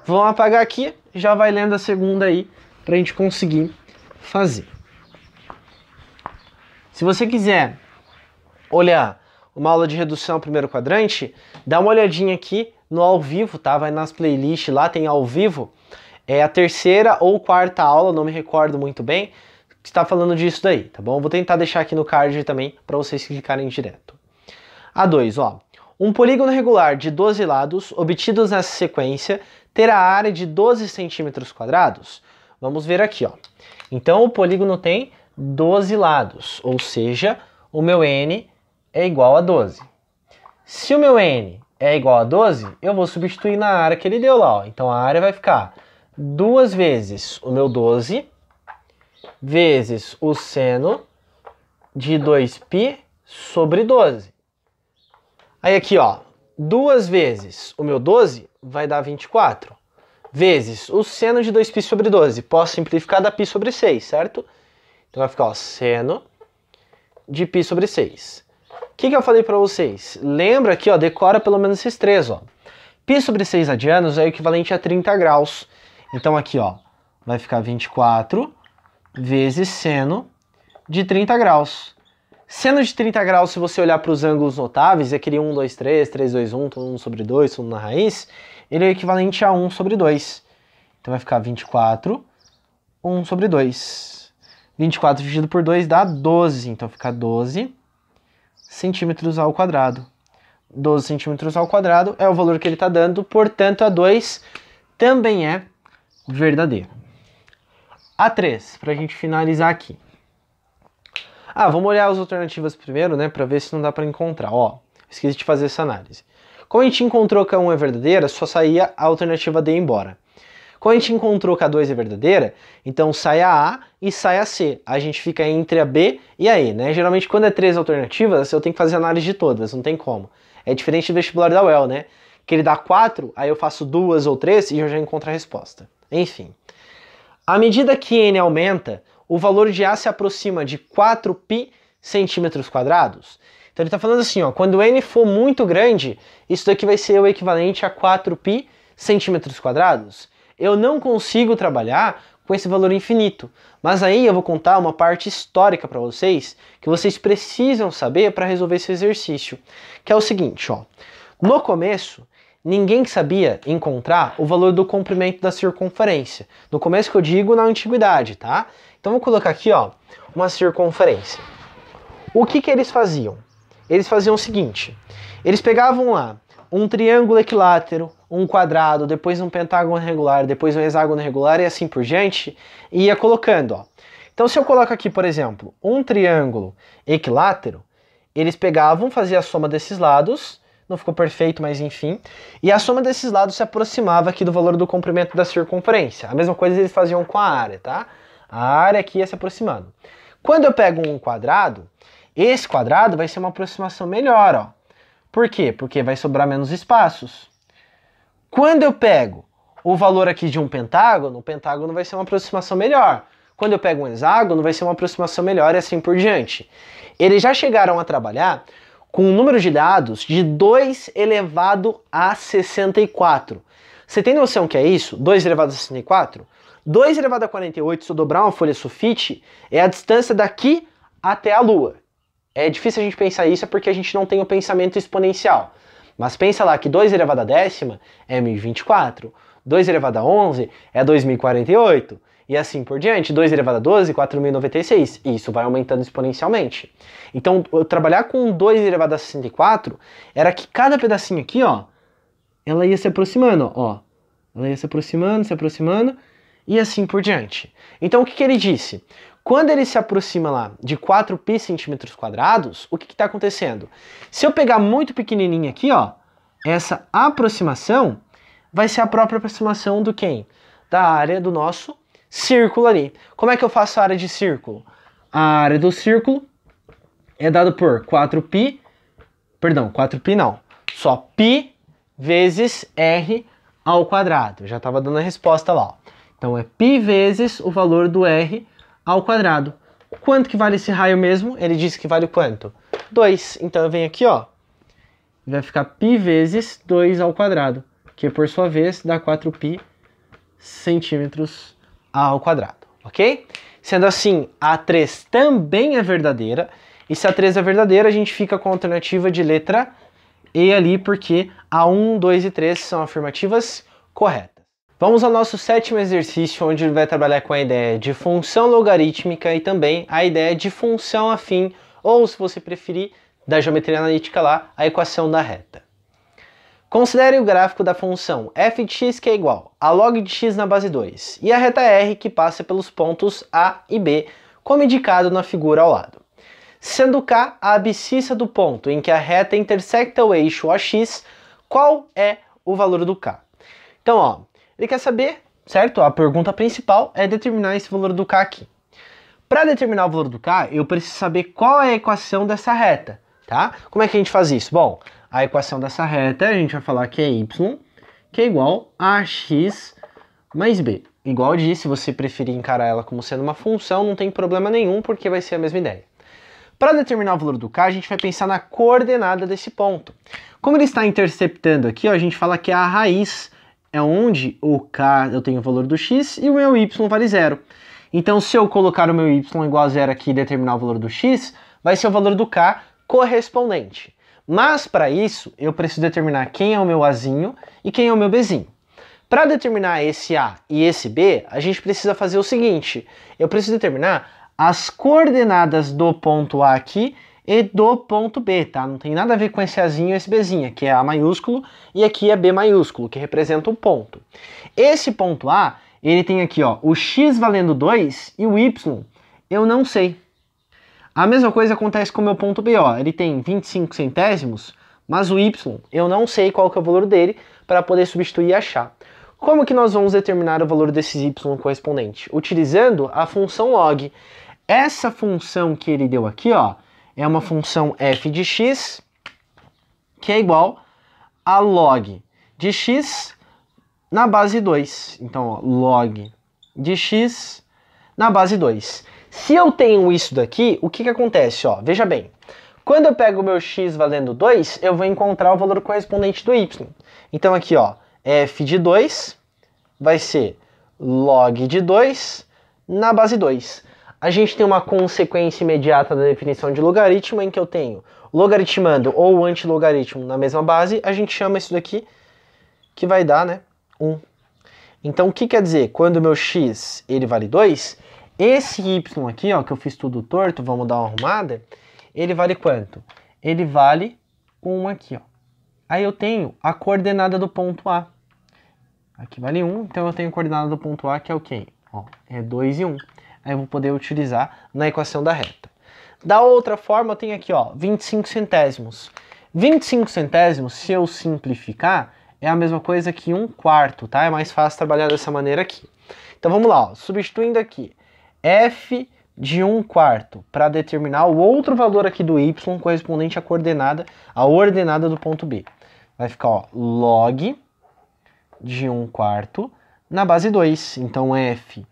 Vamos apagar aqui, já vai lendo a segunda aí, para a gente conseguir fazer. Se você quiser olhar uma aula de redução ao primeiro quadrante, dá uma olhadinha aqui no ao vivo, tá? Vai nas playlists lá, tem ao vivo. É a terceira ou quarta aula, não me recordo muito bem, que está falando disso daí, tá bom? Vou tentar deixar aqui no card também para vocês clicarem direto. A2, ó. Um polígono regular de 12 lados obtidos nessa sequência terá área de 12 centímetros quadrados. Vamos ver aqui, ó. Então o polígono tem 12 lados, ou seja, o meu n é igual a 12. Se o meu n é igual a 12, eu vou substituir na área que ele deu lá, ó. Então a área vai ficar 2 vezes o meu 12 vezes o seno de 2π sobre 12. Aí aqui, ó, 2 vezes o meu 12 vai dar 24, vezes o seno de 2π sobre 12. Posso simplificar, dá π sobre 6, certo? Então vai ficar, ó, seno de π sobre 6. O que eu falei para vocês? Lembra aqui, ó, decora pelo menos esses três, ó. Π sobre 6 radianos é o equivalente a 30 graus. Então aqui, ó, vai ficar 24 vezes seno de 30 graus. Seno de 30 graus, se você olhar para os ângulos notáveis, é aquele 1, 2, 3, 3, 2, 1, 1 sobre 2, 1 na raiz, ele é equivalente a 1 sobre 2. Então vai ficar 24, 1 sobre 2. 24 dividido por 2 dá 12, então fica 12 centímetros ao quadrado. 12 centímetros ao quadrado é o valor que ele está dando, portanto a 2 também é verdadeiro. A3, para a gente finalizar aqui. Vamos olhar as alternativas primeiro, né, para ver se não dá para encontrar. Ó, esqueci de fazer essa análise. Como a gente encontrou que a 1 é verdadeira, só saía a alternativa D embora. Como a gente encontrou que a 2 é verdadeira, então sai a A e sai a C. A gente fica entre a B e a E, né? Geralmente quando é 3 alternativas, eu tenho que fazer análise de todas, não tem como. É diferente do vestibular da UEL, né? Que ele dá 4, aí eu faço 2 ou 3 e eu já encontro a resposta. Enfim. À medida que N aumenta, o valor de A se aproxima de 4π centímetros quadrados. Então ele está falando assim, ó, quando N for muito grande, isso daqui vai ser o equivalente a 4π centímetros quadrados. Eu não consigo trabalhar com esse valor infinito, mas aí eu vou contar uma parte histórica para vocês, que vocês precisam saber para resolver esse exercício, que é o seguinte, ó. No começo, ninguém sabia encontrar o valor do comprimento da circunferência. No começo que eu digo, na antiguidade, tá? Então vou colocar aqui, ó, uma circunferência. O que que eles faziam? Eles faziam o seguinte, eles pegavam lá um triângulo equilátero, um quadrado, depois um pentágono regular, depois um hexágono regular e assim por diante, e ia colocando, ó. Então se eu coloco aqui, por exemplo, um triângulo equilátero, eles pegavam, faziam a soma desses lados, não ficou perfeito, mas enfim, e a soma desses lados se aproximava aqui do valor do comprimento da circunferência. A mesma coisa eles faziam com a área, tá? A área aqui ia se aproximando. Quando eu pego um quadrado, esse quadrado vai ser uma aproximação melhor, ó. Por quê? Porque vai sobrar menos espaços. Quando eu pego o valor aqui de um pentágono, o pentágono vai ser uma aproximação melhor. Quando eu pego um hexágono, vai ser uma aproximação melhor e assim por diante. Eles já chegaram a trabalhar com um número de dados de 2 elevado a 64. Você tem noção que é isso? 2 elevado a 64? 2 elevado a 48, se eu dobrar uma folha sulfite, é a distância daqui até a Lua. É difícil a gente pensar isso, é porque a gente não tem o pensamento exponencial. Mas pensa lá que 2 elevado a décima é 1024, 2 elevado a 11 é 2048, e assim por diante, 2 elevado a 12 é 4096, e isso vai aumentando exponencialmente. Então, eu trabalhar com 2 elevado a 64 era que cada pedacinho aqui, ó, ela ia se aproximando, ó. Ela ia se aproximando, e assim por diante. Então, o que que ele disse? Quando ele se aproxima lá de 4π centímetros quadrados, o que está acontecendo? Se eu pegar muito pequenininho aqui, ó, essa aproximação vai ser a própria aproximação do quem? Da área do nosso círculo ali. Como é que eu faço a área de círculo? A área do círculo é dada por 4π não, só π vezes r ao quadrado. Já estava dando a resposta lá, ó. Então é π vezes o valor do r ao quadrado. Quanto que vale esse raio mesmo? Ele disse que vale quanto? 2. Então eu venho aqui, ó, vai ficar π vezes 2 ao quadrado, que por sua vez dá 4π centímetros ao quadrado, ok? Sendo assim, a 3 também é verdadeira, e se a 3 é verdadeira, a gente fica com a alternativa de letra E ali, porque a 1, 2 e 3 são afirmativas corretas. Vamos ao nosso 7º exercício, onde ele vai trabalhar com a ideia de função logarítmica e também a ideia de função afim, ou se você preferir, da geometria analítica lá, a equação da reta. Considere o gráfico da função f de x, que é igual a log de x na base 2, e a reta r que passa pelos pontos A e B, como indicado na figura ao lado. Sendo K a abscissa do ponto em que a reta intersecta o eixo AX, qual é o valor do K? Então, ó, ele quer saber, certo? A pergunta principal é determinar esse valor do K aqui. Para determinar o valor do K, eu preciso saber qual é a equação dessa reta, tá? Como é que a gente faz isso? Bom, a equação dessa reta, a gente vai falar que é y, que é igual a x mais b. Igual eu disse, se você preferir encarar ela como sendo uma função, não tem problema nenhum, porque vai ser a mesma ideia. Para determinar o valor do K, a gente vai pensar na coordenada desse ponto. Como ele está interceptando aqui, ó, a gente fala que a raiz é onde o K, eu tenho o valor do x e o meu y vale 0. Então, se eu colocar o meu y igual a 0 aqui e determinar o valor do x, vai ser o valor do K correspondente. Mas, para isso, eu preciso determinar quem é o meu Azinho e quem é o meu Bzinho. Para determinar esse A e esse B, a gente precisa fazer o seguinte. Eu preciso determinar as coordenadas do ponto A aqui e do ponto B, tá? Não tem nada a ver com esse Azinho e esse Bzinho. Aqui é A maiúsculo e aqui é B maiúsculo, que representa um ponto. Esse ponto A, ele tem aqui, ó, o x valendo 2 e o y eu não sei. A mesma coisa acontece com o meu ponto B, ó. Ele tem 25 centésimos, mas o y eu não sei qual que é o valor dele para poder substituir e achar. Como que nós vamos determinar o valor desses y correspondente? Utilizando a função log. Essa função que ele deu aqui, ó, é uma função f de x, que é igual a log de x na base 2. Então, ó, log de x na base 2. Se eu tenho isso daqui, o que que acontece? Ó, veja bem, quando eu pego o meu x valendo 2, eu vou encontrar o valor correspondente do y. Então aqui, ó, f de 2 vai ser log de 2 na base 2. A gente tem uma consequência imediata da definição de logaritmo, em que eu tenho logaritmando ou antilogaritmo na mesma base, a gente chama isso daqui que vai dar, né, 1. Então, o que quer dizer? Quando o meu x ele vale 2, esse y aqui, ó, que eu fiz tudo torto, vamos dar uma arrumada, ele vale quanto? Ele vale 1 aqui, ó. Aí eu tenho a coordenada do ponto A. Aqui vale 1, então eu tenho a coordenada do ponto A, que é o quê? Ó, é 2 e 1. Aí eu vou poder utilizar na equação da reta. Da outra forma, eu tenho aqui, ó, 25 centésimos. 25 centésimos, se eu simplificar, é a mesma coisa que 1/4, tá? É mais fácil trabalhar dessa maneira aqui. Então vamos lá, ó, substituindo aqui f de 1/4 para determinar o outro valor aqui do y correspondente à coordenada, à ordenada do ponto B. Vai ficar, ó, log de 1/4 na base 2. Então f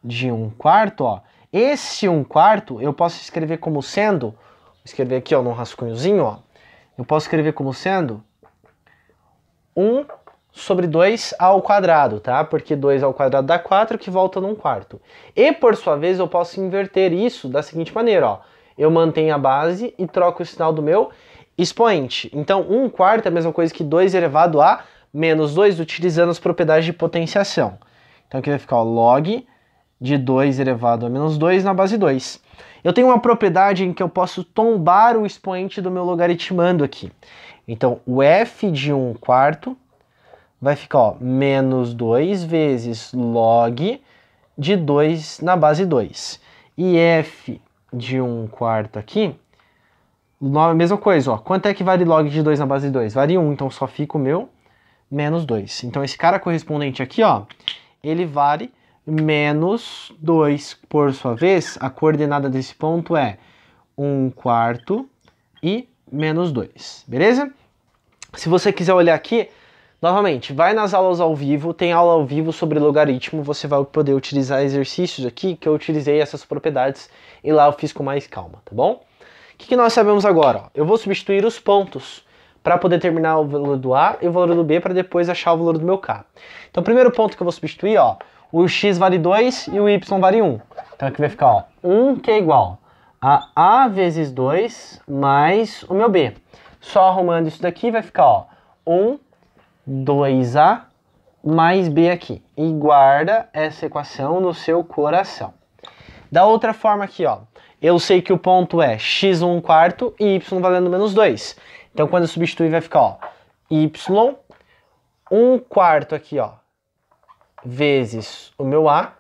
de 1/4, ó, esse 1/4 eu posso escrever como sendo, vou escrever aqui, ó, num rascunhozinho, ó, eu posso escrever como sendo 1 sobre 2 ao quadrado, tá? Porque 2 ao quadrado dá 4, que volta num quarto. E, por sua vez, eu posso inverter isso da seguinte maneira, ó. Eu mantenho a base e troco o sinal do meu expoente. Então, 1/4 é a mesma coisa que 2 elevado a menos 2, utilizando as propriedades de potenciação. Então, aqui vai ficar, ó, log de 2 elevado a menos 2 na base 2. Eu tenho uma propriedade em que eu posso tombar o expoente do meu logaritmando aqui. Então, o f de 1/4 vai ficar, ó, menos 2 vezes log de 2 na base 2. E f de 1/4 aqui, a mesma coisa, ó. Quanto é que vale log de 2 na base 2? Vale 1, então só fica o meu menos 2. Então, esse cara correspondente aqui, ó, ele vale menos 2. Por sua vez, a coordenada desse ponto é 1/4 e menos 2, beleza? Se você quiser olhar aqui, novamente, vai nas aulas ao vivo, tem aula ao vivo sobre logaritmo, você vai poder utilizar exercícios aqui, que eu utilizei essas propriedades e lá eu fiz com mais calma, tá bom? O que nós sabemos agora? Ó? Eu vou substituir os pontos para poder determinar o valor do A e o valor do B para depois achar o valor do meu K. Então, o primeiro ponto que eu vou substituir, ó, o x vale 2 e o y vale 1. Então, aqui vai ficar, ó, 1 que é igual a A vezes 2 mais o meu B. Só arrumando isso daqui vai ficar, ó, 1, 2A mais B aqui. E guarda essa equação no seu coração. Da outra forma aqui, ó, eu sei que o ponto é x 1/4 e y valendo menos 2. Então, quando eu substituir, vai ficar, ó, y 1/4 aqui, ó, vezes o meu A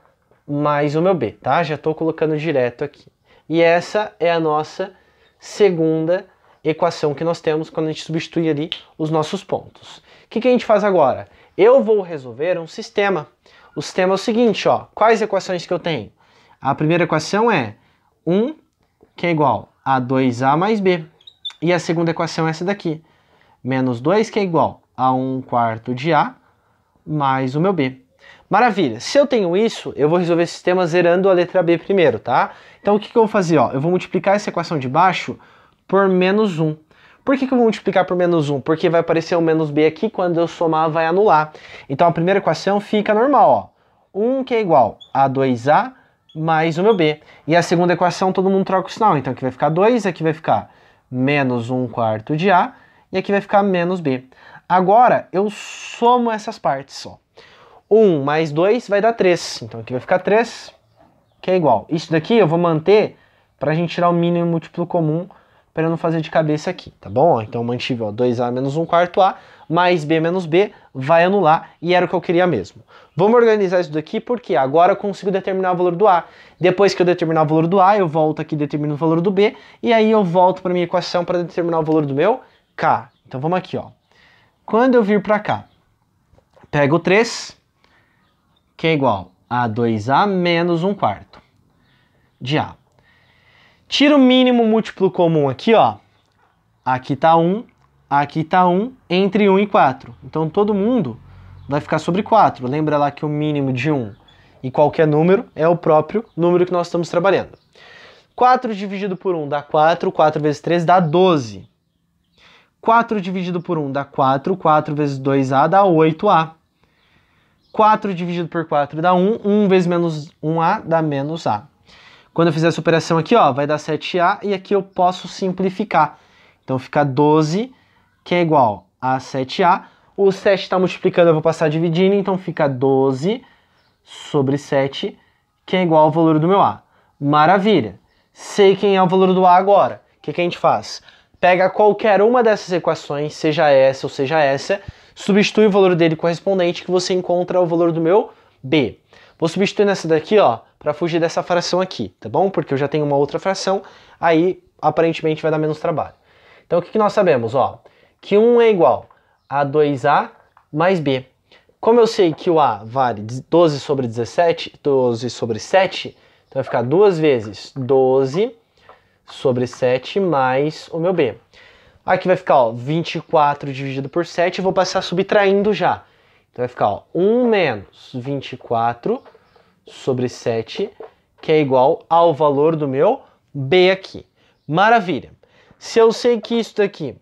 mais o meu B, tá? Já estou colocando direto aqui. E essa é a nossa segunda equação que nós temos quando a gente substitui ali os nossos pontos. O que a gente faz agora? Eu vou resolver um sistema. O sistema é o seguinte, ó. Quais equações que eu tenho? A primeira equação é 1, que é igual a 2A mais B. E a segunda equação é essa daqui. Menos 2, que é igual a 1/4 de A mais o meu B. Maravilha. Se eu tenho isso, eu vou resolver esse sistema zerando a letra B primeiro, tá? Então, o que eu vou fazer? Ó? Eu vou multiplicar essa equação de baixo por menos 1. Por que eu vou multiplicar por menos 1? Porque vai aparecer o menos B aqui, quando eu somar vai anular. Então a primeira equação fica normal, ó. 1 que é igual a 2A mais o meu B. E a segunda equação todo mundo troca o sinal. Então aqui vai ficar 2, aqui vai ficar menos 1/4 de A e aqui vai ficar menos B. Agora eu somo essas partes, ó. 1 mais 2 vai dar 3. Então aqui vai ficar 3, que é igual. Isso daqui eu vou manter para a gente tirar o mínimo múltiplo comum, para eu não fazer de cabeça aqui, tá bom? Então eu mantive, ó, 2A menos 1/4 A, mais B menos B, vai anular, e era o que eu queria mesmo. Vamos organizar isso daqui, porque agora eu consigo determinar o valor do A. Depois que eu determinar o valor do A, eu volto aqui e determino o valor do B, e aí eu volto para minha equação para determinar o valor do meu K. Então vamos aqui, ó. Quando eu vir para cá, pego o 3, que é igual a 2A menos 1/4 de A. Tira o mínimo múltiplo comum aqui, ó. Aqui tá 1, aqui tá 1, entre 1 e 4. Então todo mundo vai ficar sobre 4. Lembra lá que o mínimo de 1 e qualquer número é o próprio número que nós estamos trabalhando. 4 dividido por 1 dá 4, 4 vezes 3 dá 12. 4 dividido por 1 dá 4, 4 vezes 2A dá 8A. 4 dividido por 4 dá 1, 1 vezes menos 1A dá menos A. Quando eu fizer essa operação aqui, ó, vai dar 7A e aqui eu posso simplificar. Então fica 12, que é igual a 7A. O 7 está multiplicando, eu vou passar dividindo, então fica 12 sobre 7, que é igual ao valor do meu A. Maravilha! Sei quem é o valor do A agora. O que a gente faz? Pega qualquer uma dessas equações, seja essa ou seja essa, substitui o valor dele correspondente que você encontra o valor do meu B. Vou substituir nessa daqui, ó, para fugir dessa fração aqui, tá bom? Porque eu já tenho uma outra fração, aí aparentemente vai dar menos trabalho. Então o que nós sabemos, ó? Que 1 é igual a 2A mais B. Como eu sei que o A vale 12 sobre 17, 12 sobre 7, então vai ficar 2 vezes 12 sobre 7 mais o meu B. Aqui vai ficar, ó, 24 dividido por 7, eu vou passar subtraindo já. Então vai ficar, ó, 1 menos 24 sobre 7, que é igual ao valor do meu B aqui. Maravilha! Se eu sei que isso daqui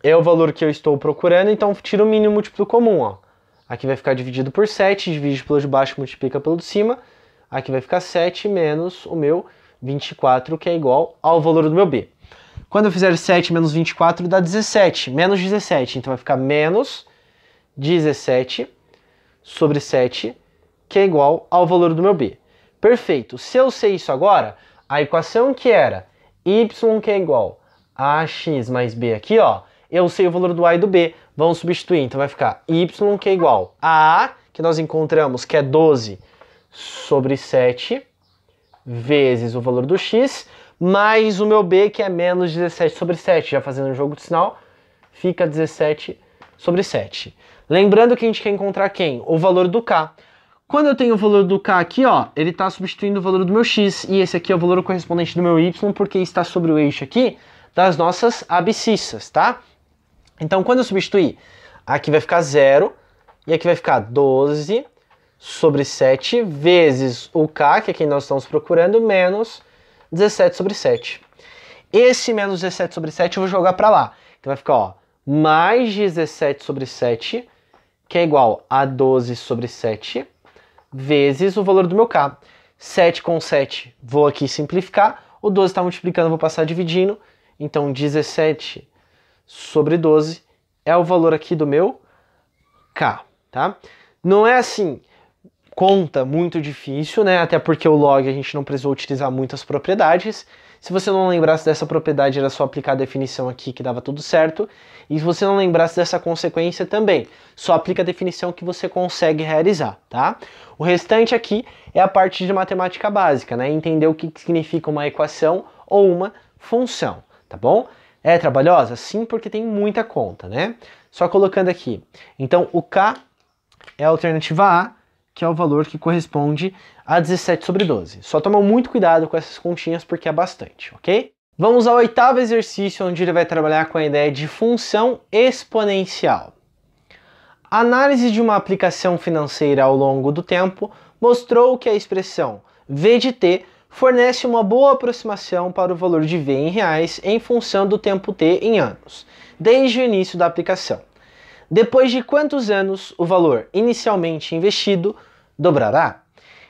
é o valor que eu estou procurando, então tiro o mínimo múltiplo comum, ó. Aqui vai ficar dividido por 7, divide pelo de baixo, multiplica pelo de cima. Aqui vai ficar 7 menos o meu 24, que é igual ao valor do meu B. Quando eu fizer 7 menos 24, dá 17, menos 17. Então vai ficar menos 17 sobre 7, que é igual ao valor do meu B. Perfeito. Se eu sei isso agora, a equação que era y, que é igual a ax mais b aqui, ó, eu sei o valor do A e do B. Vamos substituir. Então vai ficar y, que é igual a A, que nós encontramos, que é 12 sobre 7, vezes o valor do x, mais o meu B, que é menos 17 sobre 7. Já fazendo um jogo de sinal, fica 17 sobre 7. Lembrando que a gente quer encontrar quem? O valor do K. Quando eu tenho o valor do K aqui, ó, ele está substituindo o valor do meu x. E esse aqui é o valor correspondente do meu y, porque está sobre o eixo aqui das nossas abscissas, tá? Então, quando eu substituir, aqui vai ficar 0, e aqui vai ficar 12 sobre 7 vezes o K, que é quem nós estamos procurando, menos 17 sobre 7. Esse menos 17 sobre 7 eu vou jogar para lá. Então vai ficar, ó, mais 17 sobre 7, que é igual a 12 sobre 7, vezes o valor do meu K. 7 com 7, vou aqui simplificar. O 12 está multiplicando, vou passar dividindo. Então 17 sobre 12 é o valor aqui do meu K, tá? Não é assim, conta muito difícil, né? Até porque o log a gente não precisou utilizar muitas propriedades. Se você não lembrasse dessa propriedade, era só aplicar a definição aqui que dava tudo certo. E se você não lembrasse dessa consequência também, só aplica a definição que você consegue realizar, tá? O restante aqui é a parte de matemática básica, né? Entender o que significa uma equação ou uma função, tá bom? É trabalhosa? Sim, porque tem muita conta, né? Só colocando aqui. Então, o K é a alternativa A, que é o valor que corresponde a 17 sobre 12. Só toma muito cuidado com essas continhas porque é bastante, ok? Vamos ao oitavo exercício, onde ele vai trabalhar com a ideia de função exponencial. A análise de uma aplicação financeira ao longo do tempo mostrou que a expressão V de t fornece uma boa aproximação para o valor de V em reais em função do tempo t em anos, desde o início da aplicação. Depois de quantos anos o valor inicialmente investido dobrará?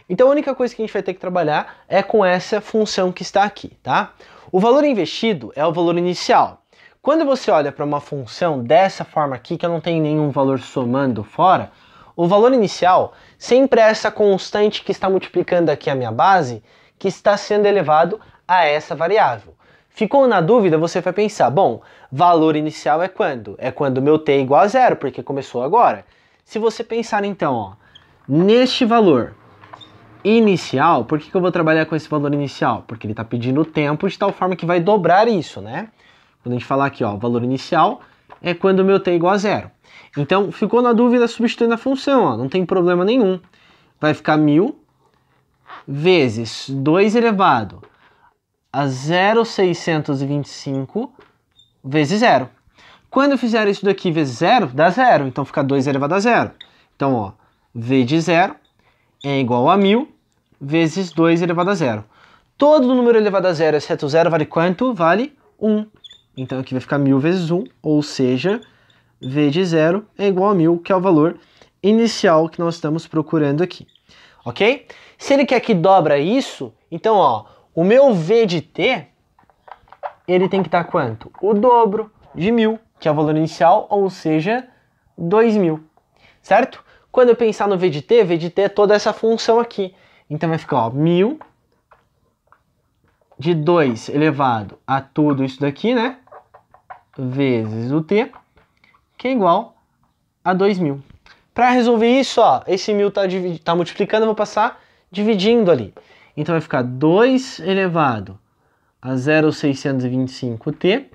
Então a única coisa que a gente vai ter que trabalhar é com essa função que está aqui, tá? O valor investido é o valor inicial. Quando você olha para uma função dessa forma aqui, que eu não tenho nenhum valor somando fora, o valor inicial sempre é essa constante que está multiplicando aqui a minha base, que está sendo elevado a essa variável. Ficou na dúvida, você vai pensar, bom, valor inicial é quando? É quando meu t é igual a zero, porque começou agora. Se você pensar então, ó, neste valor inicial, por que eu vou trabalhar com esse valor inicial? Porque ele está pedindo o tempo de tal forma que vai dobrar isso, né? Quando a gente falar aqui, ó, valor inicial é quando o meu t é igual a zero. Então, ficou na dúvida, substituindo a função, ó, não tem problema nenhum. Vai ficar 1000 vezes 2 elevado a 0,625 vezes 0. Quando eu fizer isso daqui vezes 0, dá 0. Então fica 2 elevado a 0. Então, ó, V de 0 é igual a 1000 vezes 2 elevado a 0. Todo número elevado a 0, exceto 0, vale quanto? Vale 1. Então aqui vai ficar 1000 vezes 1, ou seja, V de 0 é igual a 1000, que é o valor inicial que nós estamos procurando aqui. Ok? Se ele quer que dobra isso, então, ó, o meu V de t, ele tem que estar quanto? O dobro de 1000, que é o valor inicial, ou seja, 2.000, certo? Quando eu pensar no v de t é toda essa função aqui. Então vai ficar, ó, 1.000 de 2 elevado a tudo isso daqui, né? Vezes o t, que é igual a 2.000. Para resolver isso, ó, esse 1.000 tá multiplicando, eu vou passar dividindo ali. Então vai ficar 2 elevado a 0,625t,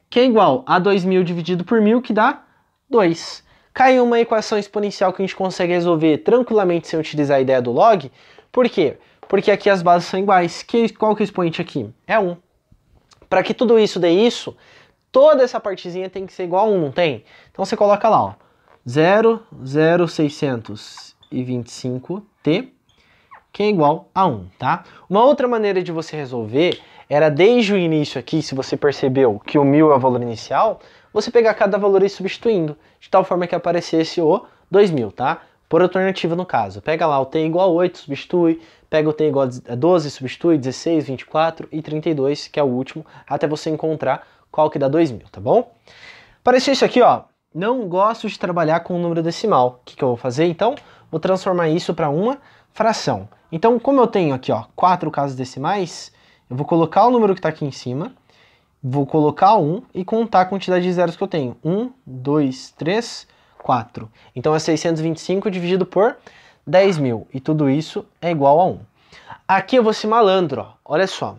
que é igual a 2.000 dividido por 1.000, que dá 2. Caiu uma equação exponencial que a gente consegue resolver tranquilamente sem utilizar a ideia do log. Por quê? Porque aqui as bases são iguais. Qual que é o expoente aqui? É 1. Para que tudo isso dê isso, toda essa partezinha tem que ser igual a 1, não tem? Então você coloca lá, ó, 0,0625t, que é igual a 1, tá? Uma outra maneira de você resolver era desde o início aqui, se você percebeu que o 1.000 é o valor inicial, você pegar cada valor e ir substituindo, de tal forma que aparecesse o 2.000, tá? Por alternativa no caso. Pega lá o t igual a 8, substitui, pega o t igual a 12, substitui, 16, 24 e 32, que é o último, até você encontrar qual que dá 2.000, tá bom? Apareceu isso aqui, ó, não gosto de trabalhar com o número decimal. O que eu vou fazer, então? Vou transformar isso para uma fração. Então, como eu tenho aqui, ó, 4 casas decimais, eu vou colocar o número que está aqui em cima, vou colocar 1 e contar a quantidade de zeros que eu tenho. 1, 2, 3, 4. Então é 625 dividido por 10.000. E tudo isso é igual a 1. Aqui eu vou ser malandro, ó. Olha só.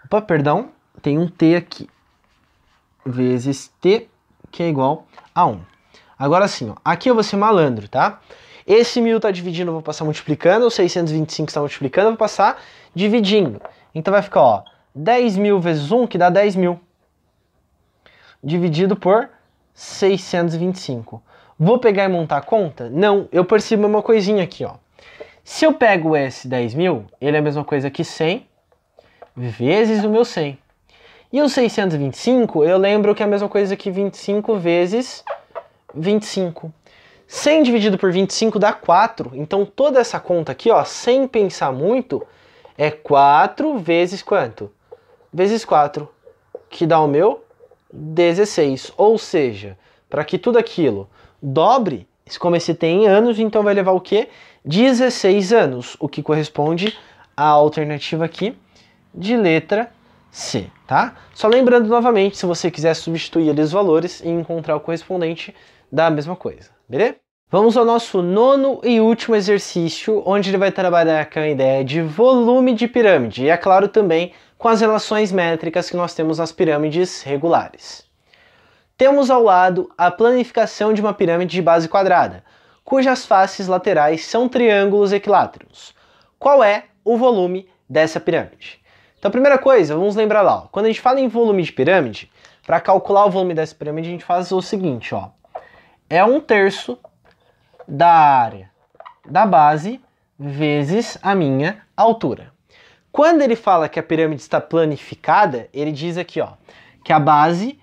Opa, perdão. Tem um t aqui. Vezes t, que é igual a 1. Agora sim, ó. Aqui eu vou ser malandro, tá? Esse 1.000 está dividindo, eu vou passar multiplicando. O 625 está multiplicando, eu vou passar dividindo. Então vai ficar, ó, 10.000 vezes 1, que dá 10.000. Dividido por 625. Vou pegar e montar a conta? Não, eu percebo uma coisinha aqui, ó. Se eu pego esse 10.000, ele é a mesma coisa que 100 vezes o meu 100. E o 625, eu lembro que é a mesma coisa que 25 vezes 25. 100 dividido por 25 dá 4. Então toda essa conta aqui, ó, sem pensar muito, é 4 vezes quanto? Vezes 4, que dá o meu 16. Ou seja, para que tudo aquilo dobre, como esse tem em anos, então vai levar o quê? 16 anos, o que corresponde à alternativa aqui de letra C, tá? Só lembrando novamente, se você quiser substituir ali os valores e encontrar o correspondente da mesma coisa, beleza? Vamos ao nosso nono e último exercício, onde ele vai trabalhar com a ideia de volume de pirâmide e, é claro, também com as relações métricas que nós temos nas pirâmides regulares. Temos ao lado a planificação de uma pirâmide de base quadrada, cujas faces laterais são triângulos equiláteros. Qual é o volume dessa pirâmide? Então, a primeira coisa, vamos lembrar lá, ó, quando a gente fala em volume de pirâmide, para calcular o volume dessa pirâmide, a gente faz o seguinte, ó, é 1/3 da área da base vezes a minha altura. Quando ele fala que a pirâmide está planificada, ele diz aqui, ó, que a base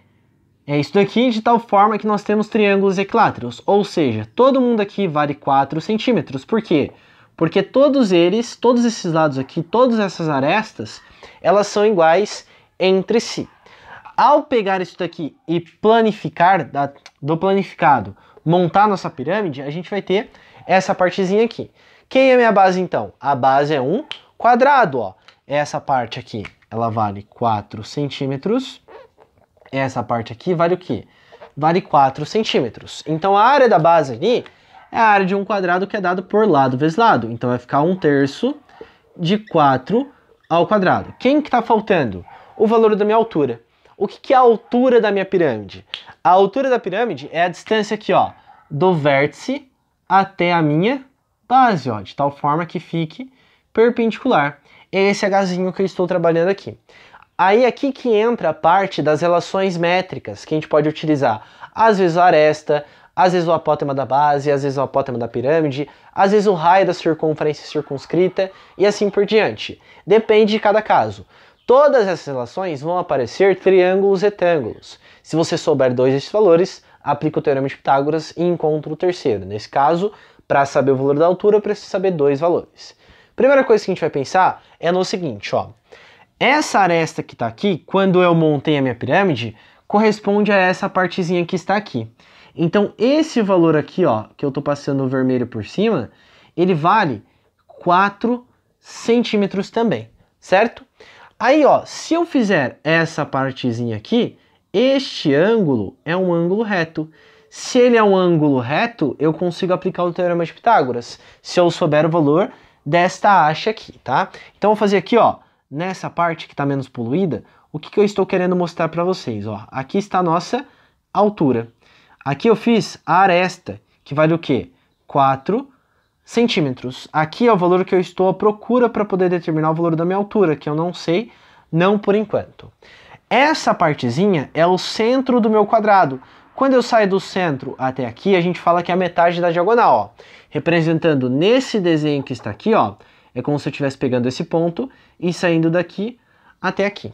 é isso daqui de tal forma que nós temos triângulos equiláteros, ou seja, todo mundo aqui vale 4 centímetros. Por quê? Porque todos esses lados aqui, todas essas arestas, elas são iguais entre si. Ao pegar isso daqui e planificar, do planificado, montar nossa pirâmide, a gente vai ter essa partezinha aqui. Quem é a minha base então? A base é um quadrado, ó. Essa parte aqui, ela vale 4 centímetros. Essa parte aqui vale o quê? Vale 4 centímetros. Então a área da base ali é a área de um quadrado que é dado por lado vezes lado. Então vai ficar 1/3 de 4 ao quadrado. Quem que está faltando? O valor da minha altura. O que é a altura da minha pirâmide? A altura da pirâmide é a distância aqui, ó, do vértice até a minha base, ó, de tal forma que fique perpendicular. Esse Hzinho que eu estou trabalhando aqui. Aí aqui que entra a parte das relações métricas que a gente pode utilizar. Às vezes a aresta, às vezes o apótema da base, às vezes o apótema da pirâmide, às vezes o raio da circunferência circunscrita e assim por diante. Depende de cada caso. Todas essas relações vão aparecer triângulos retângulos. Se você souber dois desses valores, aplica o teorema de Pitágoras e encontra o terceiro. Nesse caso, para saber o valor da altura, eu preciso saber dois valores. Primeira coisa que a gente vai pensar é no seguinte, ó. Essa aresta que está aqui, quando eu montei a minha pirâmide, corresponde a essa partezinha que está aqui. Então, esse valor aqui, ó, que eu tô passando o vermelho por cima, ele vale 4 centímetros também, certo? Aí, ó, se eu fizer essa partezinha aqui, este ângulo é um ângulo reto. Se ele é um ângulo reto, eu consigo aplicar o Teorema de Pitágoras, se eu souber o valor desta haste aqui, tá? Então, eu vou fazer aqui, ó, nessa parte que está menos poluída, o que eu estou querendo mostrar para vocês, ó. Aqui está a nossa altura. Aqui eu fiz a aresta, que vale o quê? 4 centímetros. Aqui é o valor que eu estou à procura para poder determinar o valor da minha altura, que eu não sei, não por enquanto. Essa partezinha é o centro do meu quadrado. Quando eu saio do centro até aqui, a gente fala que é a metade da diagonal, ó. Representando nesse desenho que está aqui, ó, é como se eu estivesse pegando esse ponto e saindo daqui até aqui.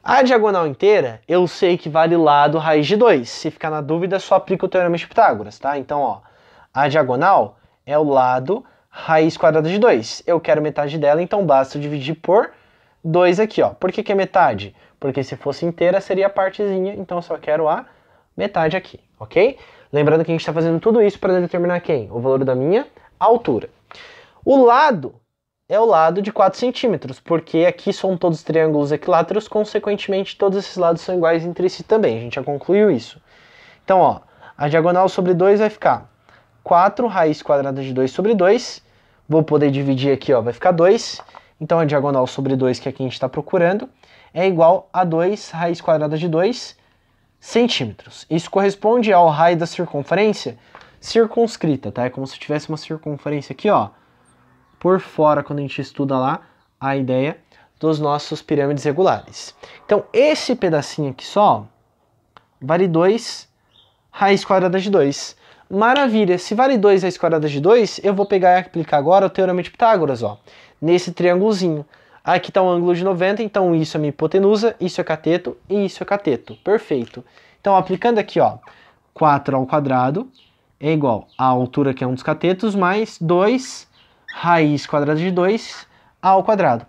A diagonal inteira, eu sei que vale lado raiz de 2. Se ficar na dúvida, só aplica o Teorema de Pitágoras, tá? Então, ó, a diagonal é o lado raiz quadrada de 2. Eu quero metade dela, então basta dividir por 2 aqui, ó. Por que é metade? Porque se fosse inteira, seria a partezinha, então eu só quero a metade aqui, ok? Lembrando que a gente está fazendo tudo isso para determinar quem? O valor da minha altura. O lado é o lado de 4 centímetros, porque aqui são todos triângulos equiláteros, consequentemente todos esses lados são iguais entre si também, a gente já concluiu isso. Então, ó, a diagonal sobre 2 vai ficar 4 raiz quadrada de 2 sobre 2, vou poder dividir aqui, ó, vai ficar 2, então a diagonal sobre 2, que aqui a gente está procurando, é igual a 2 raiz quadrada de 2 centímetros. Isso corresponde ao raio da circunferência circunscrita, tá? É como se tivesse uma circunferência aqui, ó, por fora, quando a gente estuda lá a ideia dos nossos pirâmides regulares. Então, esse pedacinho aqui só vale 2 raiz quadrada de 2. Maravilha! Se vale 2 raiz quadrada de 2, eu vou pegar e aplicar agora o Teorema de Pitágoras, ó, nesse triângulozinho. Aqui está um ângulo de 90, então isso é minha hipotenusa, isso é cateto e isso é cateto. Perfeito. Então, aplicando aqui, ó, 4 ao quadrado é igual à altura, que é um dos catetos, mais 2 raiz quadrada de 2 ao quadrado.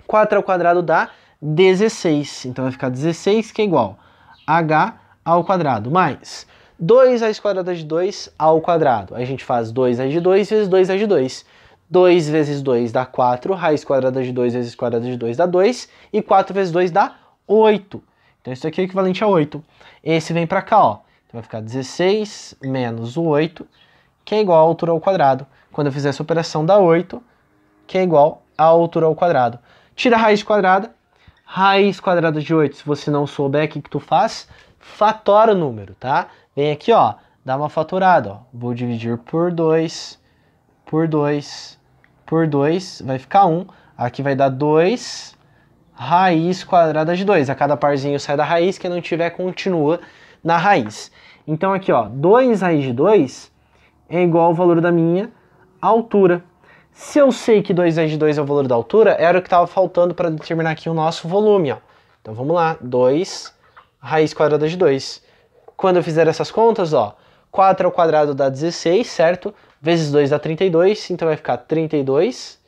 4 ao quadrado dá 16, então vai ficar 16, que é igual a h ao quadrado, mais 2 raiz quadrada de 2 ao quadrado. Aí a gente faz 2 raiz de 2 vezes 2 raiz de 2. 2 vezes 2 dá 4, raiz quadrada de 2 vezes quadrada de 2 dá 2, e 4 vezes 2 dá 8. Então isso aqui é equivalente a 8. Esse vem para cá, ó. Então vai ficar 16 menos o 8, que é igual à altura ao quadrado. Quando eu fizer essa operação dá 8, que é igual à altura ao quadrado. Tira a raiz quadrada de 8, se você não souber o que tu faz, fatora o número, tá? Vem aqui, ó, dá uma fatorada, ó. Vou dividir por 2, por 2, por 2, vai ficar 1. Aqui vai dar 2 raiz quadrada de 2. A cada parzinho sai da raiz, quem não tiver continua na raiz. Então aqui, ó, 2 raiz de 2 é igual ao valor da minha altura. Se eu sei que 2 raiz de 2 é o valor da altura, era o que estava faltando para determinar aqui o nosso volume, ó. Então vamos lá, 2 raiz quadrada de 2. Quando eu fizer essas contas, ó, 4 ao quadrado dá 16, certo? Vezes 2 dá 32, então vai ficar 32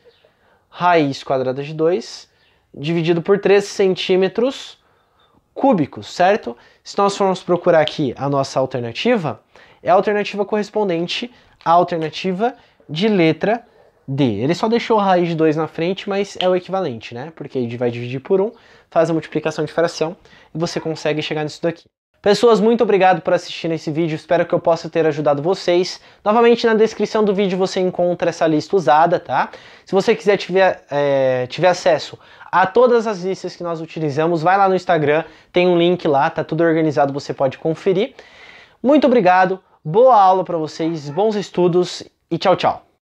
raiz quadrada de 2 dividido por 3 centímetros cúbicos, certo? Se nós formos procurar aqui a nossa alternativa, é a alternativa correspondente à alternativa de letra D. Ele só deixou a raiz de 2 na frente, mas é o equivalente, né? Porque ele vai dividir por 1, faz a multiplicação de fração e você consegue chegar nisso daqui. Pessoas, muito obrigado por assistir esse vídeo, espero que eu possa ter ajudado vocês. Novamente, na descrição do vídeo você encontra essa lista usada, tá? Se você quiser tiver acesso a todas as listas que nós utilizamos, vai lá no Instagram, tem um link lá, tá tudo organizado, você pode conferir. Muito obrigado, boa aula para vocês, bons estudos e tchau, tchau!